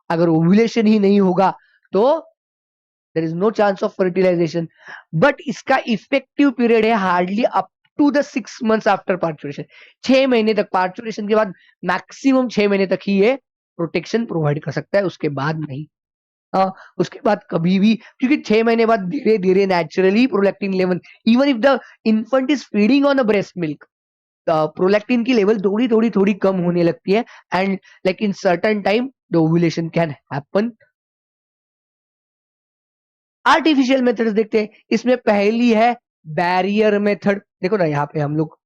अगर ओव्यूलेशन ही नहीं होगा तो there is no chance of fertilisation. But इसका इफेक्टिव पीरियड है hardly up to the 6 months after parturition. 6 महीने तक, पार्चुरेशन के बाद मैक्सिमम 6 महीने तक ही ये प्रोटेक्शन प्रोवाइड कर सकता है, उसके बाद नहीं। हाँ, उसके बाद कभी भी, क्योंकि 6 महीने बाद धीरे धीरे naturally prolactin level, even if the infant is feeding on a breast milk, prolactin की लेवल थोड़ी थोड़ी थोड़ी कम होने लगती है, and like in certain time the ovulation can happen. Artificial methods देखते हैं, इसमें पहली है बैरियर मेथड। देखो ना यहाँ पे हम लोग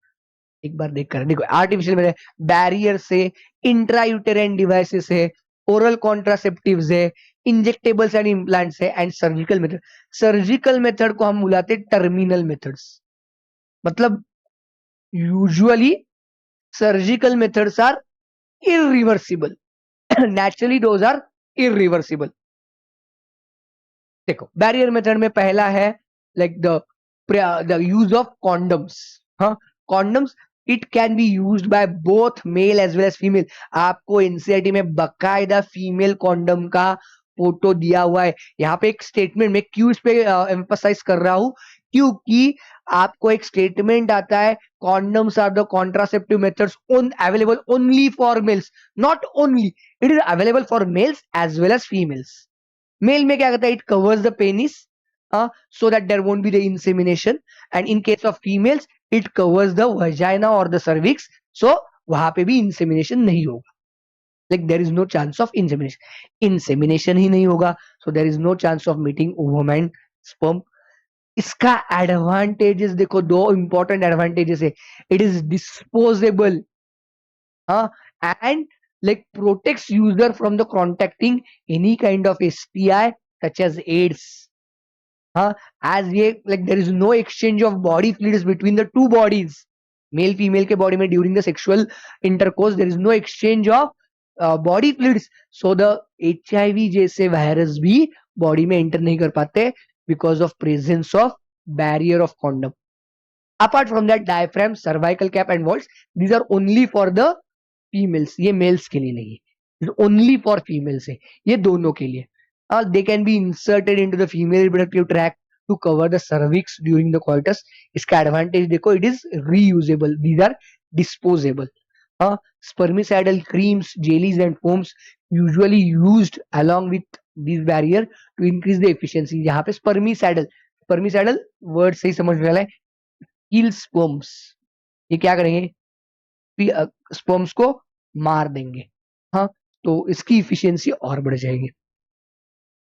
एक बार देख कर, देखो आर्टिफिशियल मेथड, बैरियर से, इंट्रायूटेराइन डिवाइसेस है, ओरल कॉन्ट्रासेप्टिव्स है, इंजेक्टेबल्स एंड इम्प्लांट्स है, and surgical method. Surgical method को हम बुलाते हैं टर्मिनल मेथड्स। मतलब usually surgical methods are irreversible, naturally those are irreversible. देखो बैरियर मेथड में पहला है like the use of condoms. हाँ, condoms, it can be used by both male as well as female. आपको एनसीईआरटी में बकायदा female condom का photo दिया हुआ है। यहाँ पे एक स्टेटमेंट में क्यों इस पे एम्फसाइज कर रहा हूं, क्योंकि आपको एक स्टेटमेंट आता है, condoms are the contraceptive methods available only for males, not only, it is available for males as well as females. Male में क्या करता है, it covers the penis so that there won't be the insemination, and in case of females it covers the vagina or the cervix, so वहां पे भी insemination नहीं होगा, like there is no chance of insemination ही नहीं होगा, so there is no chance of meeting woman sperm। इसका advantages देखो, दो इंपॉर्टेंट एडवांटेजेस है, इट इज डिस्पोजेबल, हाँ, and like protects user from the contacting any kind of STI such as AIDS, huh? As ये like there is no exchange of body fluids between the two bodies, male female के body में during the sexual intercourse there is no exchange of body fluids, so the HIV जैसे virus भी body में enter नहीं कर पाते because of presence of barrier of condom. Apart from that diaphragm, cervical cap and vaults, these are only for the females, ये males के लिए नहीं है, ओनली फॉर फीमेल्स है, ये दोनों के लिए। They can be inserted into the female reproductive tract to cover the cervix during the coitus. इसका एडवांटेज देखो, it is reusable, these are disposable. Spermicidal creams, jellies and foams usually used along with this barrier to increase the efficiency. यहाँ पे spermicidal, spermicidal word सही समझ में आया है, किल sperms, ये क्या करेंगे, स्पर्म्स को मार देंगे। हाँ, तो इसकी इफिशियंसी और बढ़ जाएगी।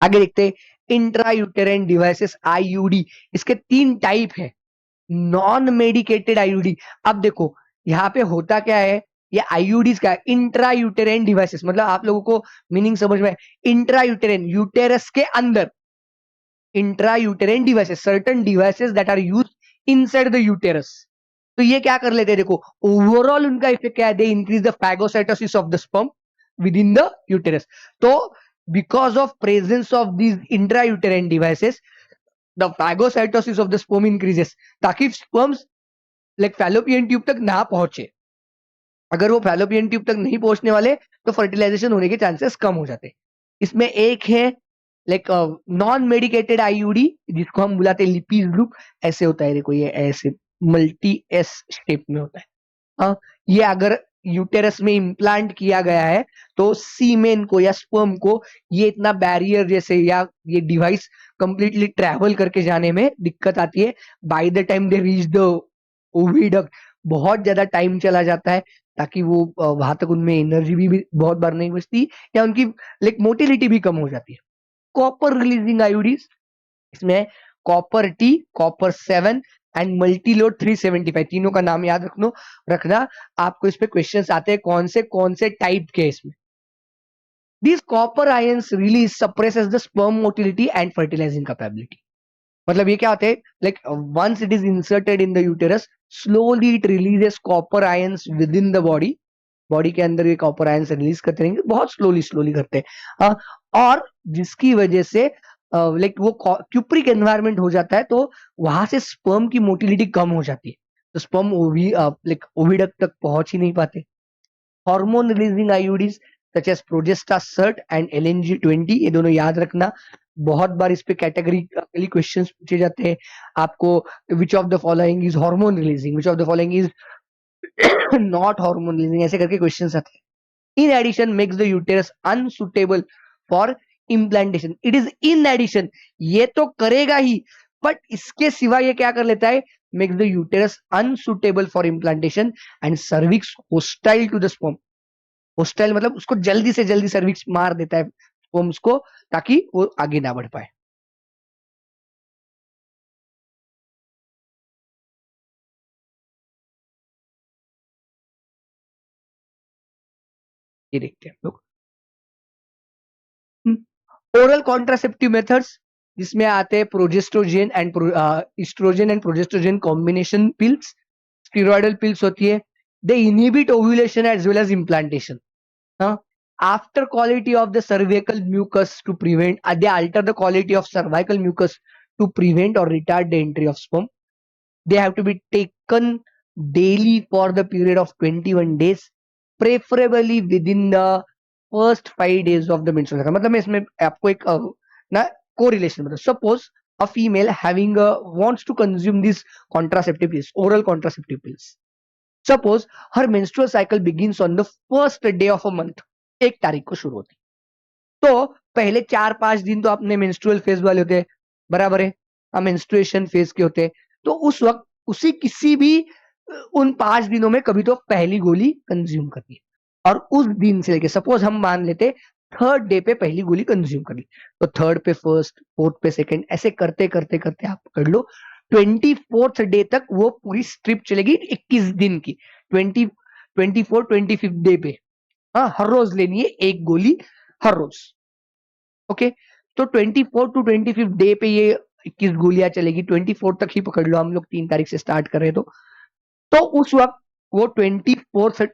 आगे देखते हैं इंट्रायूटेराइन डिवाइसेस, IUD। इसके 3 टाइप है, नॉन मेडिकेटेड IUD। अब देखो यहाँ पे होता क्या है, ये IUDs का इंट्रायूटेराइन डिवाइसेस, मतलब आप लोगों को मीनिंग समझ में, इंट्रायूटेराइन यूटेरस के अंदर, intrauterine devices, certain devices that are used inside the uterus. तो ये क्या कर लेते हैं, देखो ओवरऑल उनका इफेक्ट क्या है, they increase the phagocytosis of the sperm within the uterus. तो because of presence of these intrauterine devices, the phagocytosis of the sperm increases, ताकि स्पर्म्स लाइक फैलोपियन ट्यूब तक ना पहुंचे। अगर वो फैलोपियन ट्यूब तक नहीं पहुंचने वाले तो फर्टिलाइजेशन होने के चांसेस कम हो जाते। इसमें एक है लाइक नॉन मेडिकेटेड IUD, जिसको हम बुलाते हैं लिपीज लूप। ऐसे होता है, देखो ये ऐसे मल्टी एस शेप में होता है। ये अगर यूटेरस में इम्प्लांट किया गया है तो सीमेन को या स्पर्म को ये इतना बैरियर जैसे या ये डिवाइस कंप्लीटली ट्रैवल करके जाने में दिक्कत आती है। By the time they reach the oviduct बहुत ज्यादा टाइम चला जाता है, ताकि वो वहां तक उनमें एनर्जी भी बहुत बार नहीं बचती, या उनकी लाइक मोटिलिटी भी कम हो जाती है। कॉपर रिलीजिंग IUDs, इसमें copper T, copper 7 and Multiload 375, तीनों का नाम याद रखना। आपको इस पे क्वेश्चंस आते हैं कौन से टाइप के इसमें। These copper ions release suppresses the sperm motility and fertilizing capability। मतलब ये क्या होते हैं, like once it is inserted in the uterus, slowly it releases copper ions within the body body के अंदर ये कॉपर आयंस रिलीज करते रहेंगे, बहुत स्लोली स्लोली करते हैं। और जिसकी वजह से लाइक वो क्यूप्रिक एनवायरनमेंट हो जाता है, तो वहां से स्पर्म की मोटिलिटी कम हो जाती है, तो स्पर्म लाइक ओविडक्ट तक पहुंच ही नहीं पाते। Hormone releasing IUDs such as Progestasert and LNG-20, ये दोनों याद रखना, बहुत बार इस पे कैटेगरिकली क्वेश्चंस पूछे जाते हैं आपको। विच of the following is hormone releasing, which of the following is not hormone releasing, ऐसे करके क्वेश्चंस आते हैं। in addition makes the uterus unsuitable for implantation, it is in addition, ये तो करेगा ही, बट इसके सिवा ये क्या कर लेता है, makes the uterus unsuitable for implantation and cervix hostile to the sperm, hostile मतलब उसको जल्दी से जल्दी cervix मार देता है sperms को, ताकि वो आगे ना बढ़ पाए। ये देखते हैं हम लोग ओरल कॉन्ट्रासेप्टिव मेथड्स, जिसमें आते हैं progestogen and oestrogen and progestogen combination pills, steroidal pills होती है, they inhibit ovulation as well as implantation. After quality of the cervical mucus to prevent, they alter the quality of cervical mucus to prevent और retard the entry of sperm, they have to be taken daily for the period of 21 days, preferably within the first 5 days of the menstrual cycle। मतलब मैं इसमें आपको एक ना correlation मतलब, suppose a female having wants to consume these contraceptive pills, oral contraceptive pills, suppose her menstrual cycle begins on the first day of a month, 1 तारीख को शुरू होती, तो पहले 4-5 दिन तो अपने मेंस्ट्रुअल फेज वाले होते हैं, बराबर है, हम मेंस्ट्रुएशन फेज के होते हैं, तो उस वक्त उसी किसी भी उन 5 दिनों में कभी तो पहली गोली कंज्यूम करनी है, और उस दिन से लेके सपोज हम मान लेते 3rd डे पे पहली गोली कंज्यूम कर ली, तो 3rd पे फर्स्ट, 4th पे सेकंड, ऐसे करते करते करते आप कर लो 24th डे तक वो पूरी स्ट्रिप चलेगी 21 दिन की, 25th डे पे, हाँ हर रोज लेनी है एक गोली हर रोज। ओके, तो 24 टू 25 डे पे ये 21 गोलियां चलेगी, 24 तक ही पकड़ लो, हम लोग 3 तारीख से स्टार्ट कर रहे हैं, तो उस वक्त वो 24th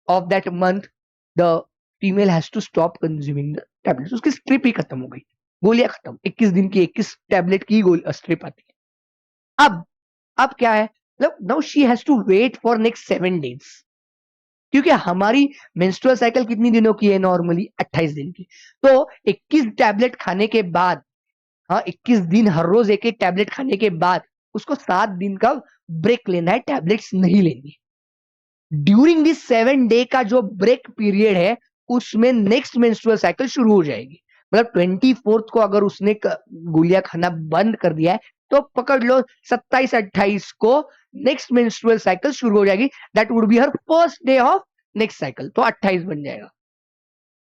of that month the female has to stop consuming the tablets, उसकी स्ट्रिप ही खत्म हो गई, गोलियां खत्म, 21 दिन की 21 टैबलेट की स्ट्रिप आती है। अब क्या है, मतलब now she has to wait for next 7 days, क्योंकि हमारी मेंस्ट्रुअल साइकिल कितनी दिनों की है, नॉर्मली 28 दिन की, तो 21 टैबलेट खाने के बाद, हाँ 21 दिन हर रोज एक एक टैबलेट खाने के बाद उसको 7 दिन का ब्रेक लेना है, टैबलेट्स नहीं लेनी। ड्यूरिंग दिस 7 डे का जो ब्रेक पीरियड है, उसमें नेक्स्ट मेंस्ट्रुअल साइकिल शुरू हो जाएगी, मतलब 24th को अगर उसने गोलियां खाना बंद कर दिया है, तो पकड़ लो 27-28 को नेक्स्ट मेंस्ट्रुअल साइकिल शुरू हो जाएगी, that would be her first day of next cycle, तो 28 बन जाएगा,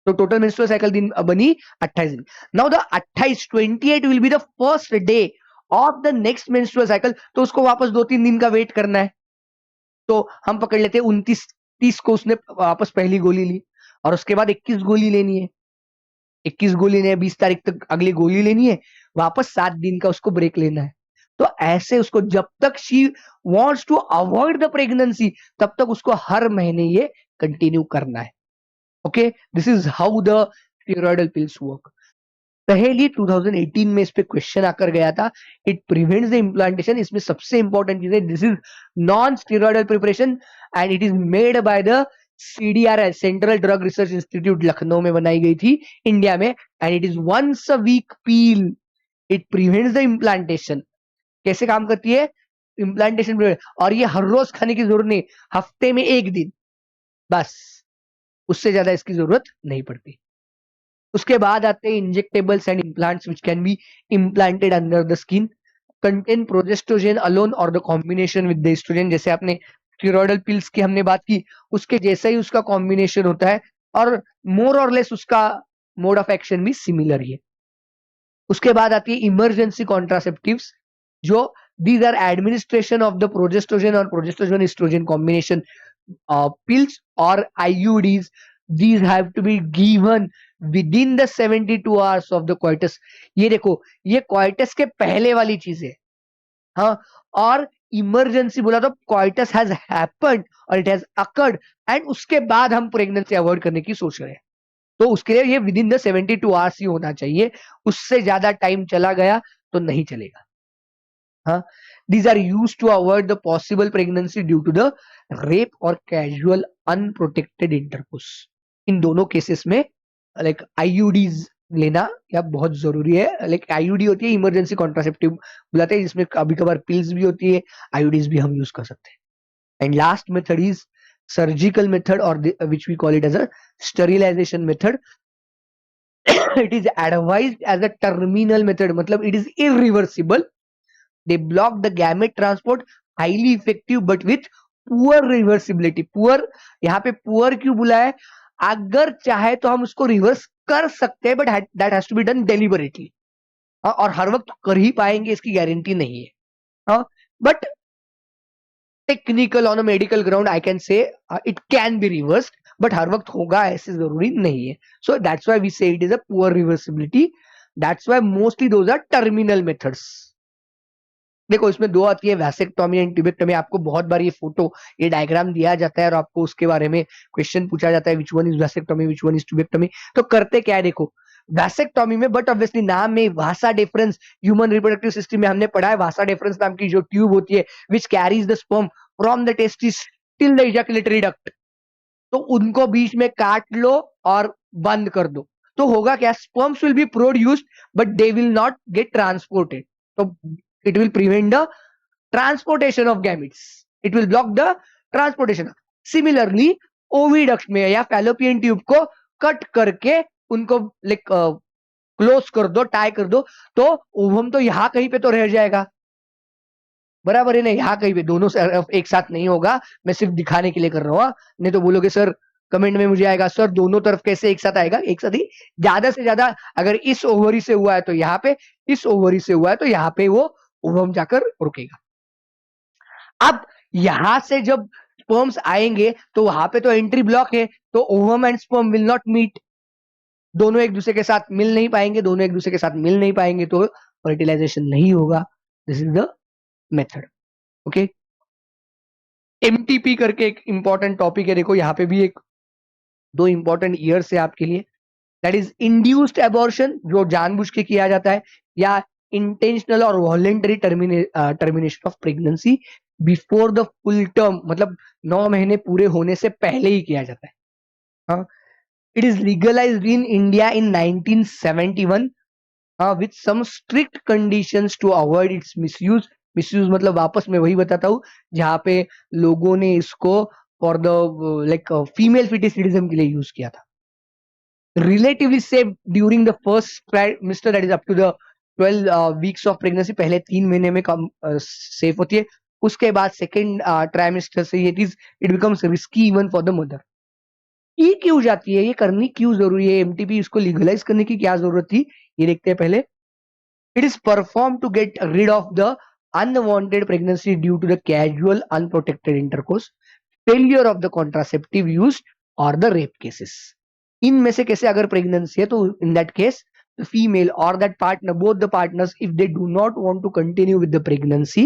तो टोटल मेंस्ट्रुअल साइकिल दिन बनी 28 दिन। Now the 28 will be the first day of the next menstrual cycle, तो उसको वापस 2-3 दिन का वेट करना है, तो हम पकड़ लेते हैं 29-30 को उसने वापस पहली गोली ली, और उसके बाद 21 गोली लेनी है, 21 गोली लेनी है, 20 तारीख तक अगली गोली लेनी है, वापस 7 दिन का उसको ब्रेक लेना है, तो ऐसे उसको जब तक she wants to avoid the pregnancy, तब तक उसको हर महीने ये कंटिन्यू करना है। Okay, this is how the steroidal pills work. पहली 2018 में इस पे क्वेश्चन आकर गया था, इट प्रिवेंट्स द इम्प्लांटेशन, इसमें सबसे इंपॉर्टेंट चीज है, this is non steroidal preparation and it is made by the CDRL, central drug research institute, Lucknow में बनाई गई थी इंडिया में, and it is once a week pill, it prevents the implantation. कैसे काम करती है इम्प्लांटेशन, और ये हर रोज खाने की जरूरत नहीं, हफ्ते में 1 दिन बस, उससे ज्यादा इसकी जरूरत नहीं पड़ती। उसके बाद आते हैं injectables and implants which can be implanted under the skin, contain progestogen alone और the combination with the oestrogen, जैसे आपने स्टेरॉयडल पिल्स की हमने बात की, उसके जैसा ही उसका कॉम्बिनेशन होता है, और मोर और लेस उसका मोड ऑफ एक्शन भी सिमिलर ही है। उसके बाद आती है इमरजेंसी कॉन्ट्रासेप्टिव्स, जो these are administration of the progestogen or progestogen estrogen combination pills or IUDs, these have to be given within the 72 hours of the coitus। ये देखो, ये coitus के पहले वाली चीज है, हाँ, और इमरजेंसी बोला तो कॉइटस हैज हैपेंड और इट हैज अकर्ड एंड उसके बाद हम प्रेगनेंसी अवॉइड करने की सोच रहे हैं, तो उसके लिए ये विद इन द 72 आवर्स ही होना चाहिए, उससे ज्यादा टाइम चला गया तो नहीं चलेगा। हाँ, these are used to avoid the possible pregnancy due to the rape or casual unprotected intercourse। इन दोनों केसेस में लाइक आईयूडीज लेना या बहुत जरूरी है। लाइक आईयूडी होती है इमरजेंसी कॉन्ट्रासेप्टिव बुलाते हैं, जिसमें कभी कभार पिल्स भी होती है, आईयूडीज भी हम यूज कर सकते हैं। And last method is surgical method और which we call it as a sterilisation method. It is advised as a terminal method, मतलब it is irreversible. they block the gamete transport, highly effective but with poor reversibility। poor यहाँ पे poor क्यों बोला है? अगर चाहे तो हम उसको रिवर्स कर सकते हैं, but that has to be done deliberately। और हर वक्त कर ही पाएंगे इसकी गारंटी नहीं है। But technical on a medical ground I can say it can be reversed, but हर वक्त होगा ऐसे जरूरी नहीं है। So that's why we say it is a poor reversibility. That's why mostly those are terminal methods. देखो इसमें दो आती है, वैसेक्टोमी एंड ट्यूबेक्टोमी। आपको बहुत बार ये फोटो, ये डायग्राम दिया जाता है और आपको उसके बारे में क्वेश्चन पूछा जाता है, which one is vasectomy, which one is tubectomy. तो करते क्या है, देखो वैसेक्टोमी में, बट ऑब्वियसली नाम में वासा डिफरेंस, ह्यूमन रिप्रोडक्टिव सिस्टम में हमने पढ़ा है वासा डिफरेंस नाम की जो ट्यूब होती है which carries the sperm from the testis till the ejaculatory duct, तो उनको बीच में काट लो और बंद कर दो, तो होगा क्या, sperms will be produced but they will not gate transported. तो it will prevent the transportation of gametes, it will block the transportation। similarly oviduct में या फैलोपियन ट्यूब को कट करके उनको लाइक क्लोज कर दो, टाई कर दो, तो ओवम तो यहां कहीं पे तो रह जाएगा, बराबर है ना, यहाँ कहीं पे दोनों एक साथ नहीं होगा। मैं सिर्फ दिखाने के लिए कर रहा हूँ, नहीं तो बोलोगे सर कमेंट में मुझे आएगा सर दोनों तरफ कैसे एक साथ आएगा, एक साथ ही ज्यादा से ज्यादा अगर इस ओवरी से हुआ है तो यहाँ पे, इस ओवरी से हुआ है तो यहाँ पे वो ओवम जाकर रुकेगा। अब यहां से जब स्पर्म्स आएंगे तो वहां पे तो एंट्री ब्लॉक है, तो ovum and sperm will not meet, दोनों एक दूसरे के साथ मिल नहीं पाएंगे, दोनों एक दूसरे के साथ मिल नहीं पाएंगे तो फर्टिलाइजेशन नहीं होगा। This is the method. Okay, MTP करके एक इंपॉर्टेंट टॉपिक है, देखो यहाँ पे भी एक दो इंपॉर्टेंट ईयर्स है आपके लिए। दैट इज इंड्यूस्ड एबॉर्शन, जो जानबूझ के किया जाता है, या इंटेंशनल और voluntary termination of pregnancy before the full term, मतलब 9 महीने पूरे होने से पहले ही किया जाता है। हाँ, it is legalised in India in 1971 with some strict conditions to avoid its misuse. Misuse मतलब वापस मैं वही बताता हूँ, जहां पे लोगों ने इसको for the like female foeticide के लिए यूज किया था। Relatively safe during the first trimester, that is up to the 12 weeks of pregnancy, पहले 3 महीने में कम सेफ होती है। उसके बाद सेकेंड ट्राइमेस्टर से it becomes risky even for the mother. ये क्यों जाती है, ये करनी क्यों जरूरी है, एमटीपी इसको लीगलाइज करने की क्या जरूरत थी, ये देखते हैं पहले। It is perform to get rid of the unwanted pregnancy due to the casual unprotected intercourse, failure of the contraceptive use और द रेप केसेस। इनमें से कैसे अगर प्रेगनेंसी है तो in that case the female or that partner, both the partners, if they do not want to continue with the pregnancy,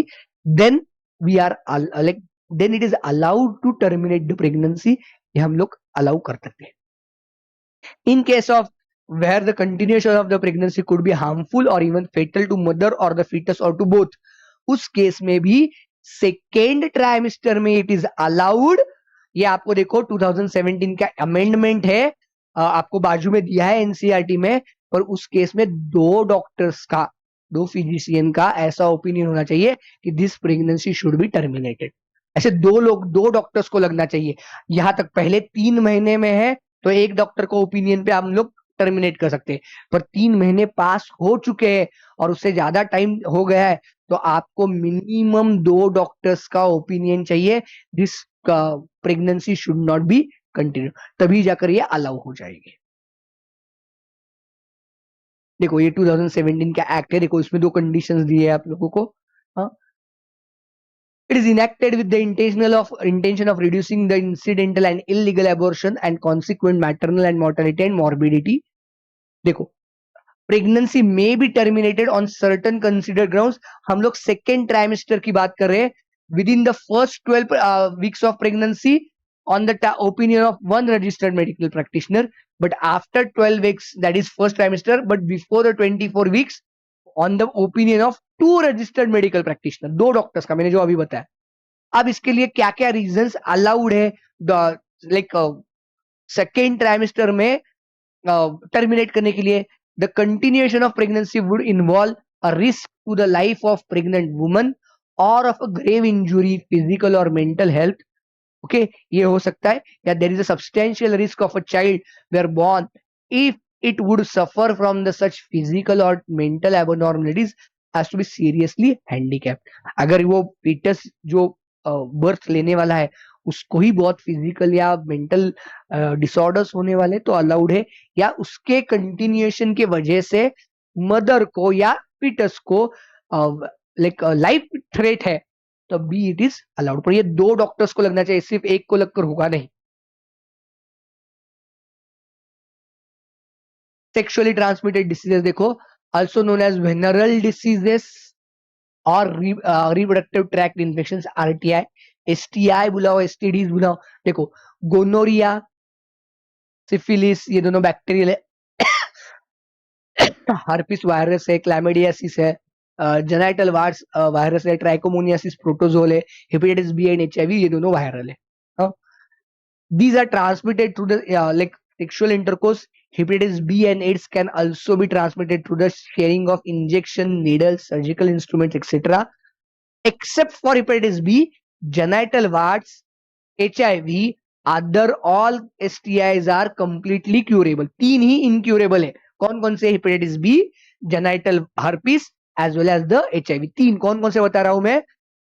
then we are like then it is allowed to terminate the pregnancy। ये हम लोग allow कर सकते हैं। in case of where the continuation of the pregnancy could be harmful or even fatal to mother or the fetus or to both, उस case में भी second trimester में इट इज अलाउड। ये आपको देखो 2017 का अमेंडमेंट है, आपको बाजू में दिया है एनसीईआरटी में, और उस केस में 2 डॉक्टर्स का, 2 फिजिशियन का ऐसा ओपिनियन होना चाहिए कि this pregnancy should be terminated. ऐसे 2 डॉक्टर्स को लगना चाहिए। यहां तक पहले 3 महीने में है तो एक डॉक्टर को ओपिनियन पे हम लोग टर्मिनेट कर सकते हैं, पर 3 महीने पास हो चुके हैं और उससे ज्यादा टाइम हो गया है तो आपको मिनिमम 2 डॉक्टर्स का ओपिनियन चाहिए, this pregnancy should not B continue, तभी जाकर ये अलाउ हो जाएगी। देखो ये 2017 का एक्ट है, देखो इसमें 2 कंडीशंस दिए हैं आप लोगों को। हाँ, it is enacted with the intention of reducing the incidental and illegal abortion and consequent maternal and mortality and morbidity. देखो प्रेगनेंसी में be terminated on certain considered grounds. हम लोग सेकेंड ट्राइमेस्टर की बात कर रहे हैं, within the first 12 weeks of pregnancy on the opinion of one registered medical practitioner, but after 12 weeks, that is first trimester, but before the 24 weeks on the opinion of two registered medical practitioner, दो doctors का मैंने जो अभी बताया. अब इसके लिए क्या क्या रीजंस अलाउड है लाइक सेकेंड ट्राइमेस्टर में टर्मिनेट करने के लिए. The continuation of pregnancy would involve a risk to the life of pregnant woman और of a grave injury physical और मेंटल हेल्थ. ओके, ये हो सकता है. या there is a substantial risk of a child were born if it would suffer from the such physical or mental abnormalities as to be seriously handicapped. अगर वो fetus जो birth लेने वाला है उसको ही बहुत फिजिकल या मेंटल डिसऑर्डर्स होने वाले तो अलाउड है, या उसके कंटिन्यूएशन के वजह से मदर को या fetus को लाइक लाइफ थ्रेट है तब भी इट इज अलाउड. पर ये दो डॉक्टर्स को लगना चाहिए, सिर्फ एक को लगकर होगा नहीं. सेक्सुअली ट्रांसमिटेड डिसीजेस देखो, also known as venereal diseases or reproductive tract infections, RTI, STI बुलाओ, STDs बुलाओ. देखो, गोनोरिया, सिफिलिस, ये दोनों बैक्टीरियल है. हर्पिस वायरस है, क्लैमिडियासिस है, जेनाइटल वार्स वायरस है, ट्राइकोमोनियासिस प्रोटोजोल है, हेपेटाइटिस बी एंड HIV, ये दोनों वायरल है. These are transmitted through the like sexual intercourse. Hepatitis B and AIDS can also be transmitted through the sharing of injection, needles, surgical instruments, etc. Except for hepatitis B, genital warts, HIV, other all STIs are completely curable. तीन ही incurable है. कौन कौन से? Hepatitis B, genital herpes as well as the HIV. तीन कौन कौन से बता रहा हूं मैं?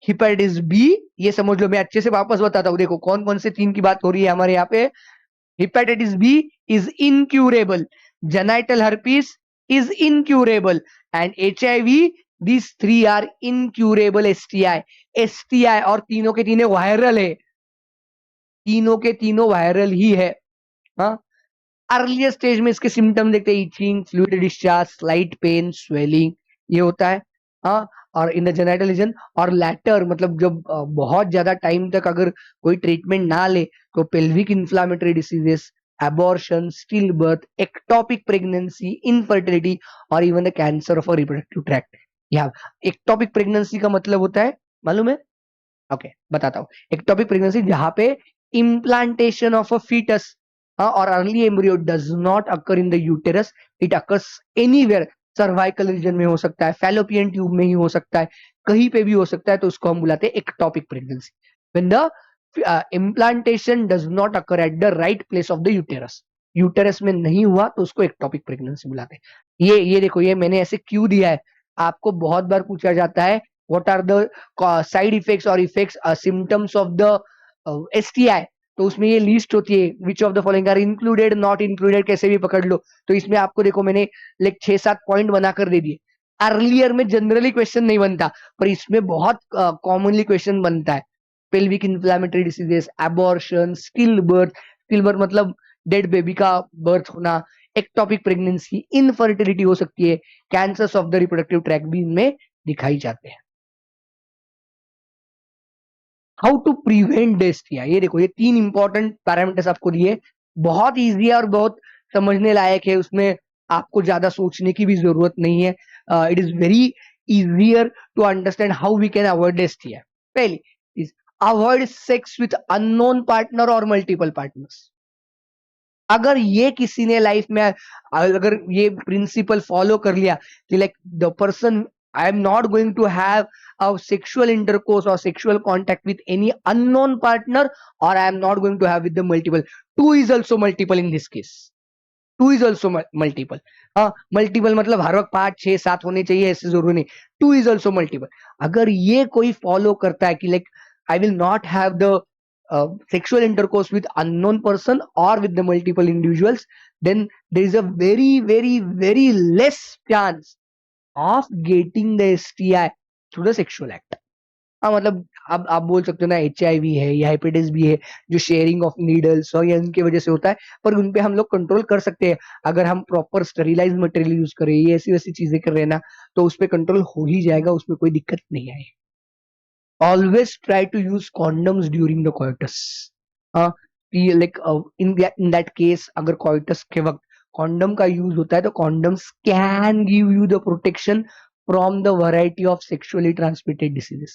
हेपेटाइटिस बी, ये समझ लो, मैं अच्छे से वापस बताता हूं. देखो कौन कौन से तीन की बात हो रही है हमारे यहाँ पे. Hepatitis B is incurable, genital herpes is incurable and HIV, these three are incurable STI और तीनों के तीनों वायरल है. तीनों के तीनों वायरल ही है. हाँ, अर्लियर स्टेज में इसके सिम्टम देखते हैं, itching, fluid discharge, slight pain, swelling, ये होता है. हाँ, और इन द जेनाइटल रीजन. और लैटर मतलब जब बहुत ज्यादा टाइम तक अगर कोई ट्रीटमेंट ना ले तो pelvic inflammatory diseases, abortion, still birth, ectopic pregnancy, infertility और even the cancer of reproductive tract. या एक्टोपिक प्रेगनेंसी का मतलब होता है मालूम है? ओके, बताता हूँ. एक्टोपिक प्रेगनेंसी जहां पे implantation of a foetus or early embryo does not occur in the uterus, it occurs anywhere. Cervical region में हो सकता है, फैलोपियन ट्यूब में ही हो सकता है, कहीं पे भी हो सकता है, तो उसको हम बुलाते हैं ectopic pregnancy. When the implantation does not occur at the right place of the uterus, uterus में नहीं हुआ तो उसको एक्टोपिक प्रेगनेंसी बुलाते हैं. ये देखो, ये मैंने ऐसे क्यों दिया है, आपको बहुत बार पूछा जाता है what are the side effects और effects symptoms of the STI. तो उसमें ये लिस्ट होती है, which of the following are included, not included, कैसे भी पकड़ लो. तो इसमें आपको देखो मैंने लाइक 6-7 पॉइंट बनाकर दे दिए. अर्लियर में जनरली क्वेश्चन नहीं बनता, पर इसमें बहुत कॉमनली क्वेश्चन बनता है. Pelvic inflammatory diseases, abortion, still birth मतलब डेड बेबी का बर्थ होना, एक्टोपिक प्रेगनेंसी, इनफर्टिलिटी हो सकती है, cancers of the reproductive tract भी इनमें दिखाई जाते हैं. हाउ टू प्रिवेंट STI, ये देखो, ये तीन इंपॉर्टेंट पैरामीटर्स आपको दिए. बहुत इजी है और बहुत समझने लायक है, उसमें आपको ज्यादा सोचने की भी जरूरत नहीं है. It is very easier to understand how we can avoid STI. पहली is avoid sex with unknown partner और मल्टीपल पार्टनर्स. अगर ये किसी ने लाइफ में अगर ये प्रिंसिपल फॉलो कर लिया कि like the person, I am not going to have a sexual intercourse or sexual contact with any unknown partner, or I am not going to have with the multiple. Two is also multiple in this case. Two is also multiple. हाँ, multiple मतलब हर वक्त 5, 6, 7 होने चाहिए ऐसे जरूरी नहीं. Two is also multiple. अगर ये कोई फॉलो करता है कि like I will not have the sexual intercourse with unknown person or with the multiple individuals, then there is a very very very less chance of getting the STI through the sexual act. हाँ, मतलब अब आप बोल सकते हो ना HIV है या हेपेटाइटिस बी है जो शेयरिंग ऑफ नीडल्स और या इनकी वजह से होता है, पर उन पे हम लोग कंट्रोल कर सकते हैं अगर हम प्रॉपर स्टेरिलाइज मटेरियल यूज करें, ये ऐसी वैसी चीजें कर रहे हैं ना, तो उस पर कंट्रोल हो ही जाएगा, उसमें कोई दिक्कत नहीं आएगी. always try to use condoms during the coitus. In that case अगर coitus के वक्त condom का use होता है तो condoms can give you the protection from the variety of sexually transmitted diseases.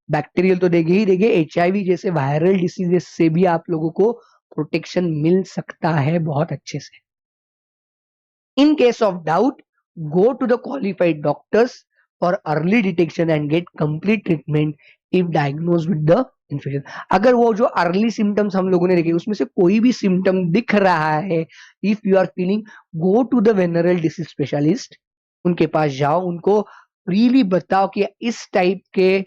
Bacterial तो देंगे ही देंगे, HIV जैसे वायरल डिसीजेस से भी आप लोगों को प्रोटेक्शन मिल सकता है बहुत अच्छे से. In case of doubt, go to the qualified doctors for early detection and get complete treatment if diagnosed with the infection. अगर वो जो अर्ली सिम्टम्स हम लोगों ने देखे उसमें से कोई भी सिम्टम दिख रहा है, if you are feeling, go to the venereal disease specialist. उनके पास जाओ, उनको फ्रीली बताओ कि इस टाइप के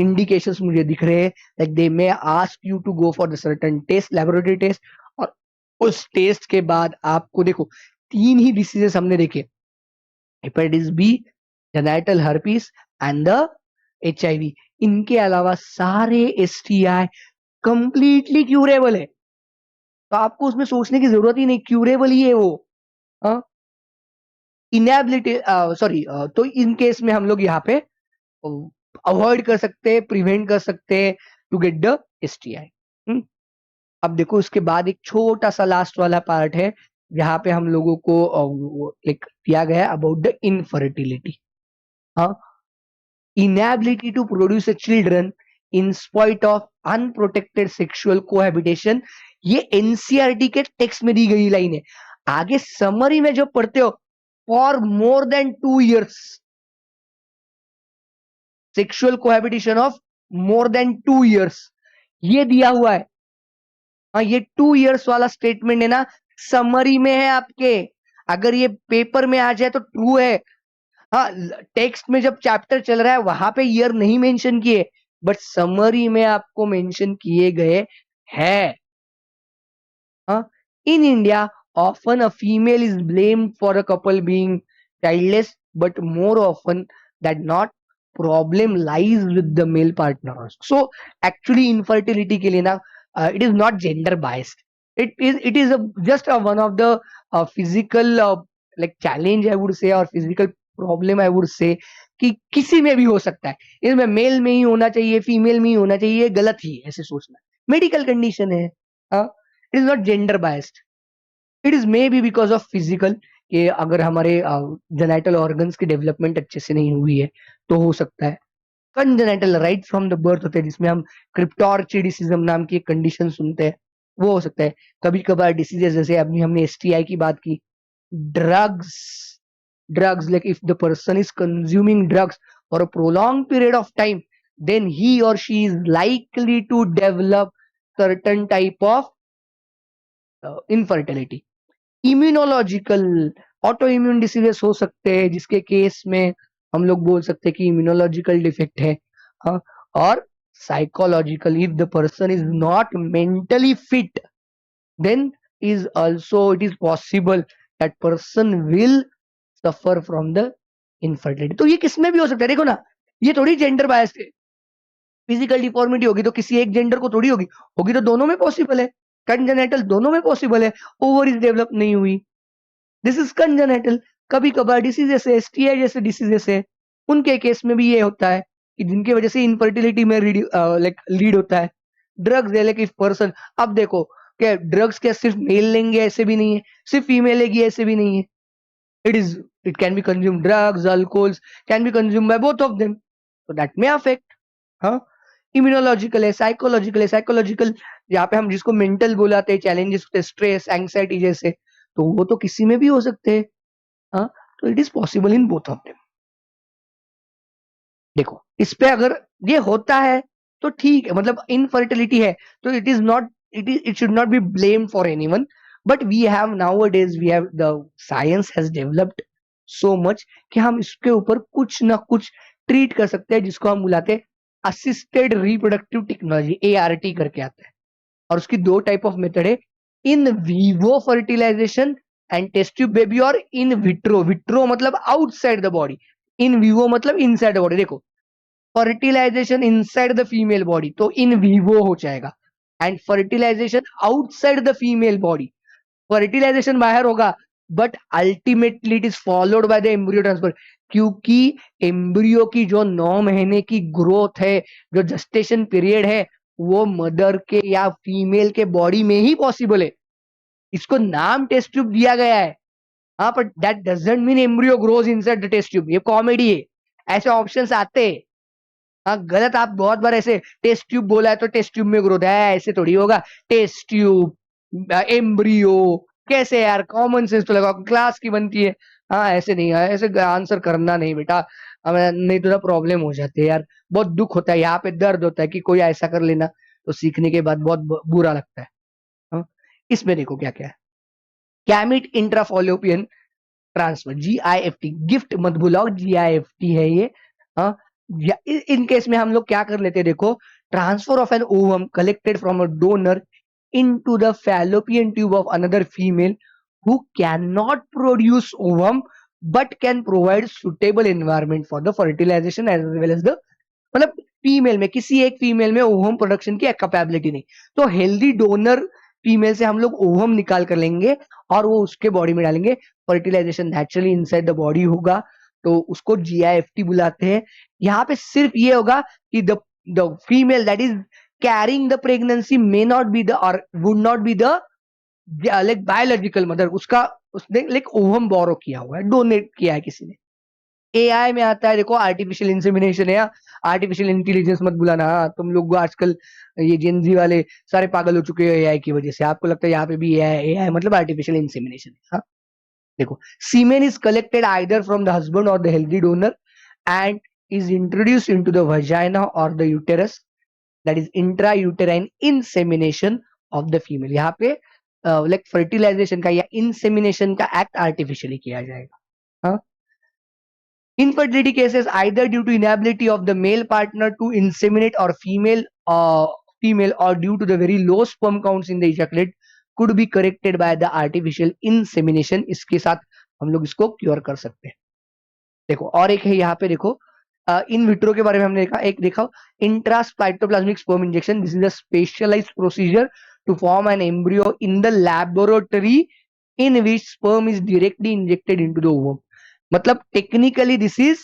इंडिकेशंस मुझे दिख रहे हैं. Like they may ask you to go for the certain test, laboratory test, और उस टेस्ट के बाद आपको देखो 3 ही डिसीजेस हमने देखे, hepatitis B, genital herpes and the HIV. इनके अलावा सारे STI कंप्लीटली क्यूरेबल है, तो आपको उसमें सोचने की जरूरत ही नहीं, क्यूरेबल ही है वो. इनएबिलिटी तो इन केस में हम लोग यहाँ पे अवॉइड कर सकते हैं, प्रिवेंट कर सकते हैं टू गेट द STI. अब देखो उसके बाद एक छोटा सा लास्ट वाला पार्ट है जहां पे हम लोगों को एक दिया गया है about the infertility. Inability to produce a children in spite of unprotected sexual cohabitation. ये NCERT के टेक्स्ट में दी गई लाइन है. आगे समरी में जो पढ़ते हो, for more than 2 years, sexual cohabitation of more than 2 years, ये दिया हुआ है. ये 2 years वाला स्टेटमेंट है ना, समरी में है आपके. अगर ये पेपर में आ जाए तो ट्रू है. टेक्स्ट में जब चैप्टर चल रहा है वहां पे ईयर नहीं मेंशन किए, बट समरी में आपको मेंशन किए गए हैं. In India often a female is blamed for a couple being childless, but more often that not problem lies with the male partner. So actually infertility के लिए ना it is not gender biased. It is just one of the physical like challenge I would say, or physical problem I would say, कि किसी में भी हो सकता है. इसमें मेल में ही होना चाहिए, फीमेल में ही होना चाहिए, गलत ही ऐसे सोचना. मेडिकल कंडीशन है. It is not gender biased. It is may be because of physical, कि अगर हमारे जेनाइटल ऑर्गन्स की डेवलपमेंट अच्छे से नहीं हुई है तो हो सकता है. Congenital right from the birth होते हैं, जिसमें हम क्रिप्टोर्चिडिसिज्म नाम की एक कंडीशन सुनते हैं, वो हो सकता है. कभी कभार डिसीजेस, जैसे अभी हमने STI की बात की, drugs like if the person is consuming drugs for a prolonged period of time, then he or she is likely to develop certain type of infertility. Immunological auto immune diseases हो सकते हैं, जिसके case में हम लोग बोल सकते हैं कि इम्यूनोलॉजिकल डिफेक्ट है. और psychological, if the person is not mentally fit, then is also it is possible that person will suffer from the infertility. तो ये किसमें भी हो सकता है. देखो ना, ये थोड़ी जेंडर बायस है. फिजिकल डिफॉर्मिटी होगी तो किसी एक जेंडर को थोड़ी होगी, होगी तो दोनों में पॉसिबल है. कंजेनाइटल दोनों में पॉसिबल है. ओवरीज डेवलप नहीं हुई, दिस इज कंजेनाइटल. कभी कभार डिसीजेस है, STI जैसे डिसीजेस है, उनके केस में भी ये होता है कि जिनकी वजह से इनफर्टिलिटी में लीड होता है. ड्रग्स है, लाइक इफ पर्सन, अब देखो क्या ड्रग्स क्या सिर्फ मेल लेंगे ऐसे भी नहीं है, सिर्फ फीमेल लेगी ऐसे भी नहीं है. it can be consumed, drugs, alcohols can be consumed by both of them, so that may affect. Immunological है, साइकोलॉजिकल यहाँ पे हम जिसको मेंटल बुलाते हैं, चैलेंजेस होते हैं, स्ट्रेस, एंग्जाइटी जैसे, तो वो तो किसी में भी हो सकते हैं. तो it is possible in both of them. देखो इस पे अगर ये होता है तो ठीक है, मतलब इनफर्टिलिटी है तो it should not be blamed for anyone, but we have nowadays the science has developed so much कि हम इसके ऊपर कुछ ना कुछ ट्रीट कर सकते हैं, जिसको हम बुलाते हैं असिस्टेड रिप्रोडक्टिव टेक्नोलॉजी, ART करके आता है. और उसकी 2 टाइप ऑफ मेथड है, in vivo fertilisation and test tube baby, और इन विट्रो. विट्रो मतलब outside the body, in vivo मतलब इनसाइड द बॉडी. देखो fertilisation inside the female body तो इन वीवो हो जाएगा, and fertilisation outside the female body, fertilisation बाहर होगा but ultimately it is followed by the embryo transfer. क्योंकि embryo की जो 9 महीने की ग्रोथ है, जो जेस्टेशन पीरियड है, वो मदर के या फीमेल के बॉडी में ही पॉसिबल है। इसको नाम टेस्ट ट्यूब दिया गया है, हाँ, पर that doesn't mean embryo grows inside the test tube. ये कॉमेडी है, ऐसे ऑप्शंस आते हैं। हाँ, गलत, आप बहुत बार ऐसे टेस्ट ट्यूब बोला है तो टेस्ट ट्यूब में ग्रोथ है, ऐसे थोड़ी होगा। टेस्ट ट्यूब, एम्ब्रियो, कैसे यार, कॉमन सेंस तो लगाओ, क्लास की बनती है। हाँ, ऐसे नहीं है, ऐसे आंसर करना नहीं बेटा, नहीं तो ना प्रॉब्लम हो जाती है यार। बहुत दुख होता है, यहाँ पे दर्द होता है कि कोई ऐसा कर लेना, तो सीखने के बाद बहुत बुरा लगता है। हाँ, इसमें देखो क्या क्या है। गैमेट इंट्राफॉलोपियन ट्रांसफर, GIFT, गिफ्ट मत भूलाओ, GIFT है ये। हाँ, इन केस में हम लोग क्या कर लेते हैं, देखो, transfer of an ovum collected from a donor into the fallopian tube of another female who cannot produce ovum but can provide suitable environment for the fertilization as well as the, मतलब female में, किसी एक female में ovum production की capability नहीं, तो healthy donor female से हम लोग ओवम निकाल कर लेंगे और वो उसके बॉडी में डालेंगे, fertilization naturally inside the body होगा, तो उसको GIFT बुलाते हैं। यहाँ पे सिर्फ ये होगा कि the female that is carrying the pregnancy may not be the or would not be the like biological mother, उसका उसने लाइक ओवम बोरो किया हुआ है, डोनेट किया है किसी ने। AI में आता है, देखो, आर्टिफिशियल इंसेमिनेशन है, आर्टिफिशियल इंटेलिजेंस मत बुलाना। हाँ, तुम लोग आजकल ये जेनजी वाले सारे पागल हो चुके हैं AI की वजह से, आपको लगता है यहाँ पे भी AI मतलब आर्टिफिशियल इंसेमिनेशन है। हाँ, देखो, semen is collected either from the husband और the healthy donor and is introduce into the vagina और the uterus, that is intrauterine insemination of the female. यहाँ पे लाइक फर्टिलाइजेशन का या इंसेमिनेशन का एक्ट आर्टिफिशियली किया जाएगा। हाँ, infertility cases either due to inability of the male partner to inseminate or female or due to the very low sperm counts in the ejaculate could be corrected by the artificial insemination। इसके साथ हम लोग इसको cure कर सकते हैं। देखो, और एक है यहाँ पे, देखो, इन विट्रो के बारे में हमने देखा, एक देखा intracytoplasmic sperm injection, this is a specialised procedure to form an embryo in the laboratory in which sperm is directly injected into the ovum. मतलब technically this is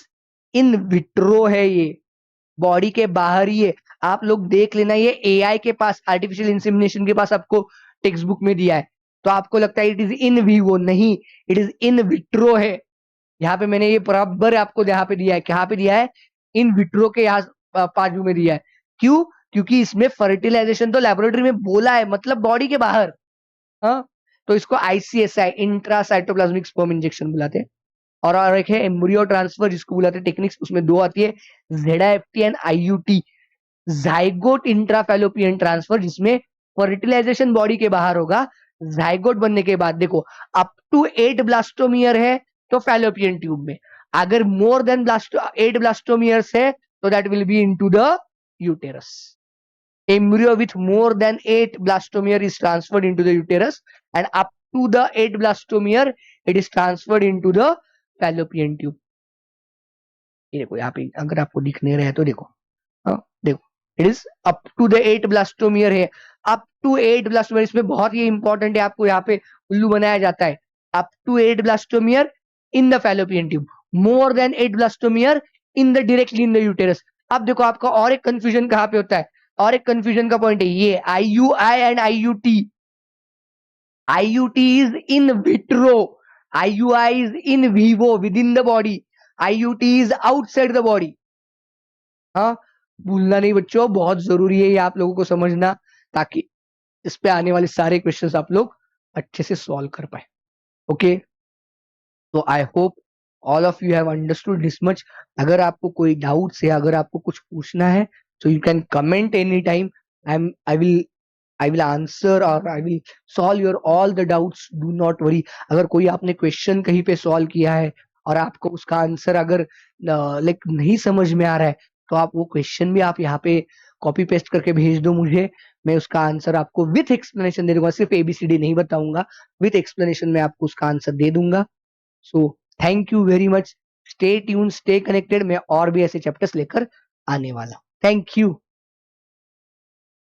in vitro है, ये बॉडी के बाहर ही है। आप लोग देख लेना, ये AI के पास, आर्टिफिशियल इंसेमिनेशन के पास आपको टेक्स्ट बुक में दिया है, तो आपको लगता है इट इज इन वीवो, नहीं, इट इज इन विट्रो है। यहाँ पे मैंने ये बराबर आपको यहाँ पे दिया है, कहाँ पे दिया है, इन विट्रो के यहाँ बाजू में दिया है। क्यों? क्योंकि इसमें फर्टिलाइजेशन तो लेबोरेटरी में बोला है, मतलब बॉडी के बाहर। हाँ, तो इसको ICSI, इंट्रासाइटोप्लाज्मिक स्पर्म इंजेक्शन बुलाते हैं। और एक है एम्ब्रियो ट्रांसफर, जिसको बुलाते हैं टेक्निक्स, उसमें दो आती है, ZIFT and IUT, zygote intrafallopian transfer, जिसमें फर्टिलाइजेशन बॉडी के बाहर होगा। जाइगोट बनने के बाद देखो, अप टू 8 ब्लास्टोमियर है तो फैलोपियन ट्यूब में, अगर मोर देन 8 ब्लास्टोमियर्स है तो that will be into the uterus. Embryo with more than 8 blastomere is transferred into the uterus and up to the 8 blastomere it is transferred into the fallopian tube। ये देखो, यहाँ पे अगर आपको दिख नहीं रहा है तो देखो, हाँ, देखो, it is up to the 8 blastomere है, अप टू 8 ब्लास्टोमियर, इसमें बहुत ही इंपॉर्टेंट है, आपको यहाँ पे उल्लू बनाया जाता है। Up to 8 blastomere in the fallopian tube, more than 8 blastomere in the directly in the uterus. अब देखो, आपका और एक कंफ्यूजन कहाँ पे होता है, और एक कंफ्यूजन का पॉइंट है ये IUI and IUT। IUT is in vitro, IUI is in vivo, with in the body, IUT is outside the body. हाँ, भूलना नहीं बच्चों, बहुत जरूरी है ये आप लोगों को समझना, ताकि इस पे आने वाले सारे क्वेश्चंस आप लोग अच्छे से सॉल्व कर पाए। ओके, तो I hope all of you have understood this much. अगर आपको कोई डाउट्स है, अगर आपको कुछ पूछना है, so you can comment anytime, I will answer or I will solve your all the doubts, do not worry। अगर कोई आपने क्वेश्चन कहीं पे सॉल्व किया है और आपको उसका आंसर अगर लाइक नहीं समझ में आ रहा है, तो आप वो क्वेश्चन भी आप यहाँ पे कॉपी पेस्ट करके भेज दो मुझे, मैं उसका आंसर आपको विथ एक्सप्लेनेशन दे दूंगा, सिर्फ ABCD नहीं बताऊंगा, विथ एक्सप्लेनेशन में आपको उसका आंसर दे दूंगा। So thank you very much, stay tune, stay connected, मैं और भी ऐसे चैप्टर्स लेकर आने वाला हूँ। Thank you.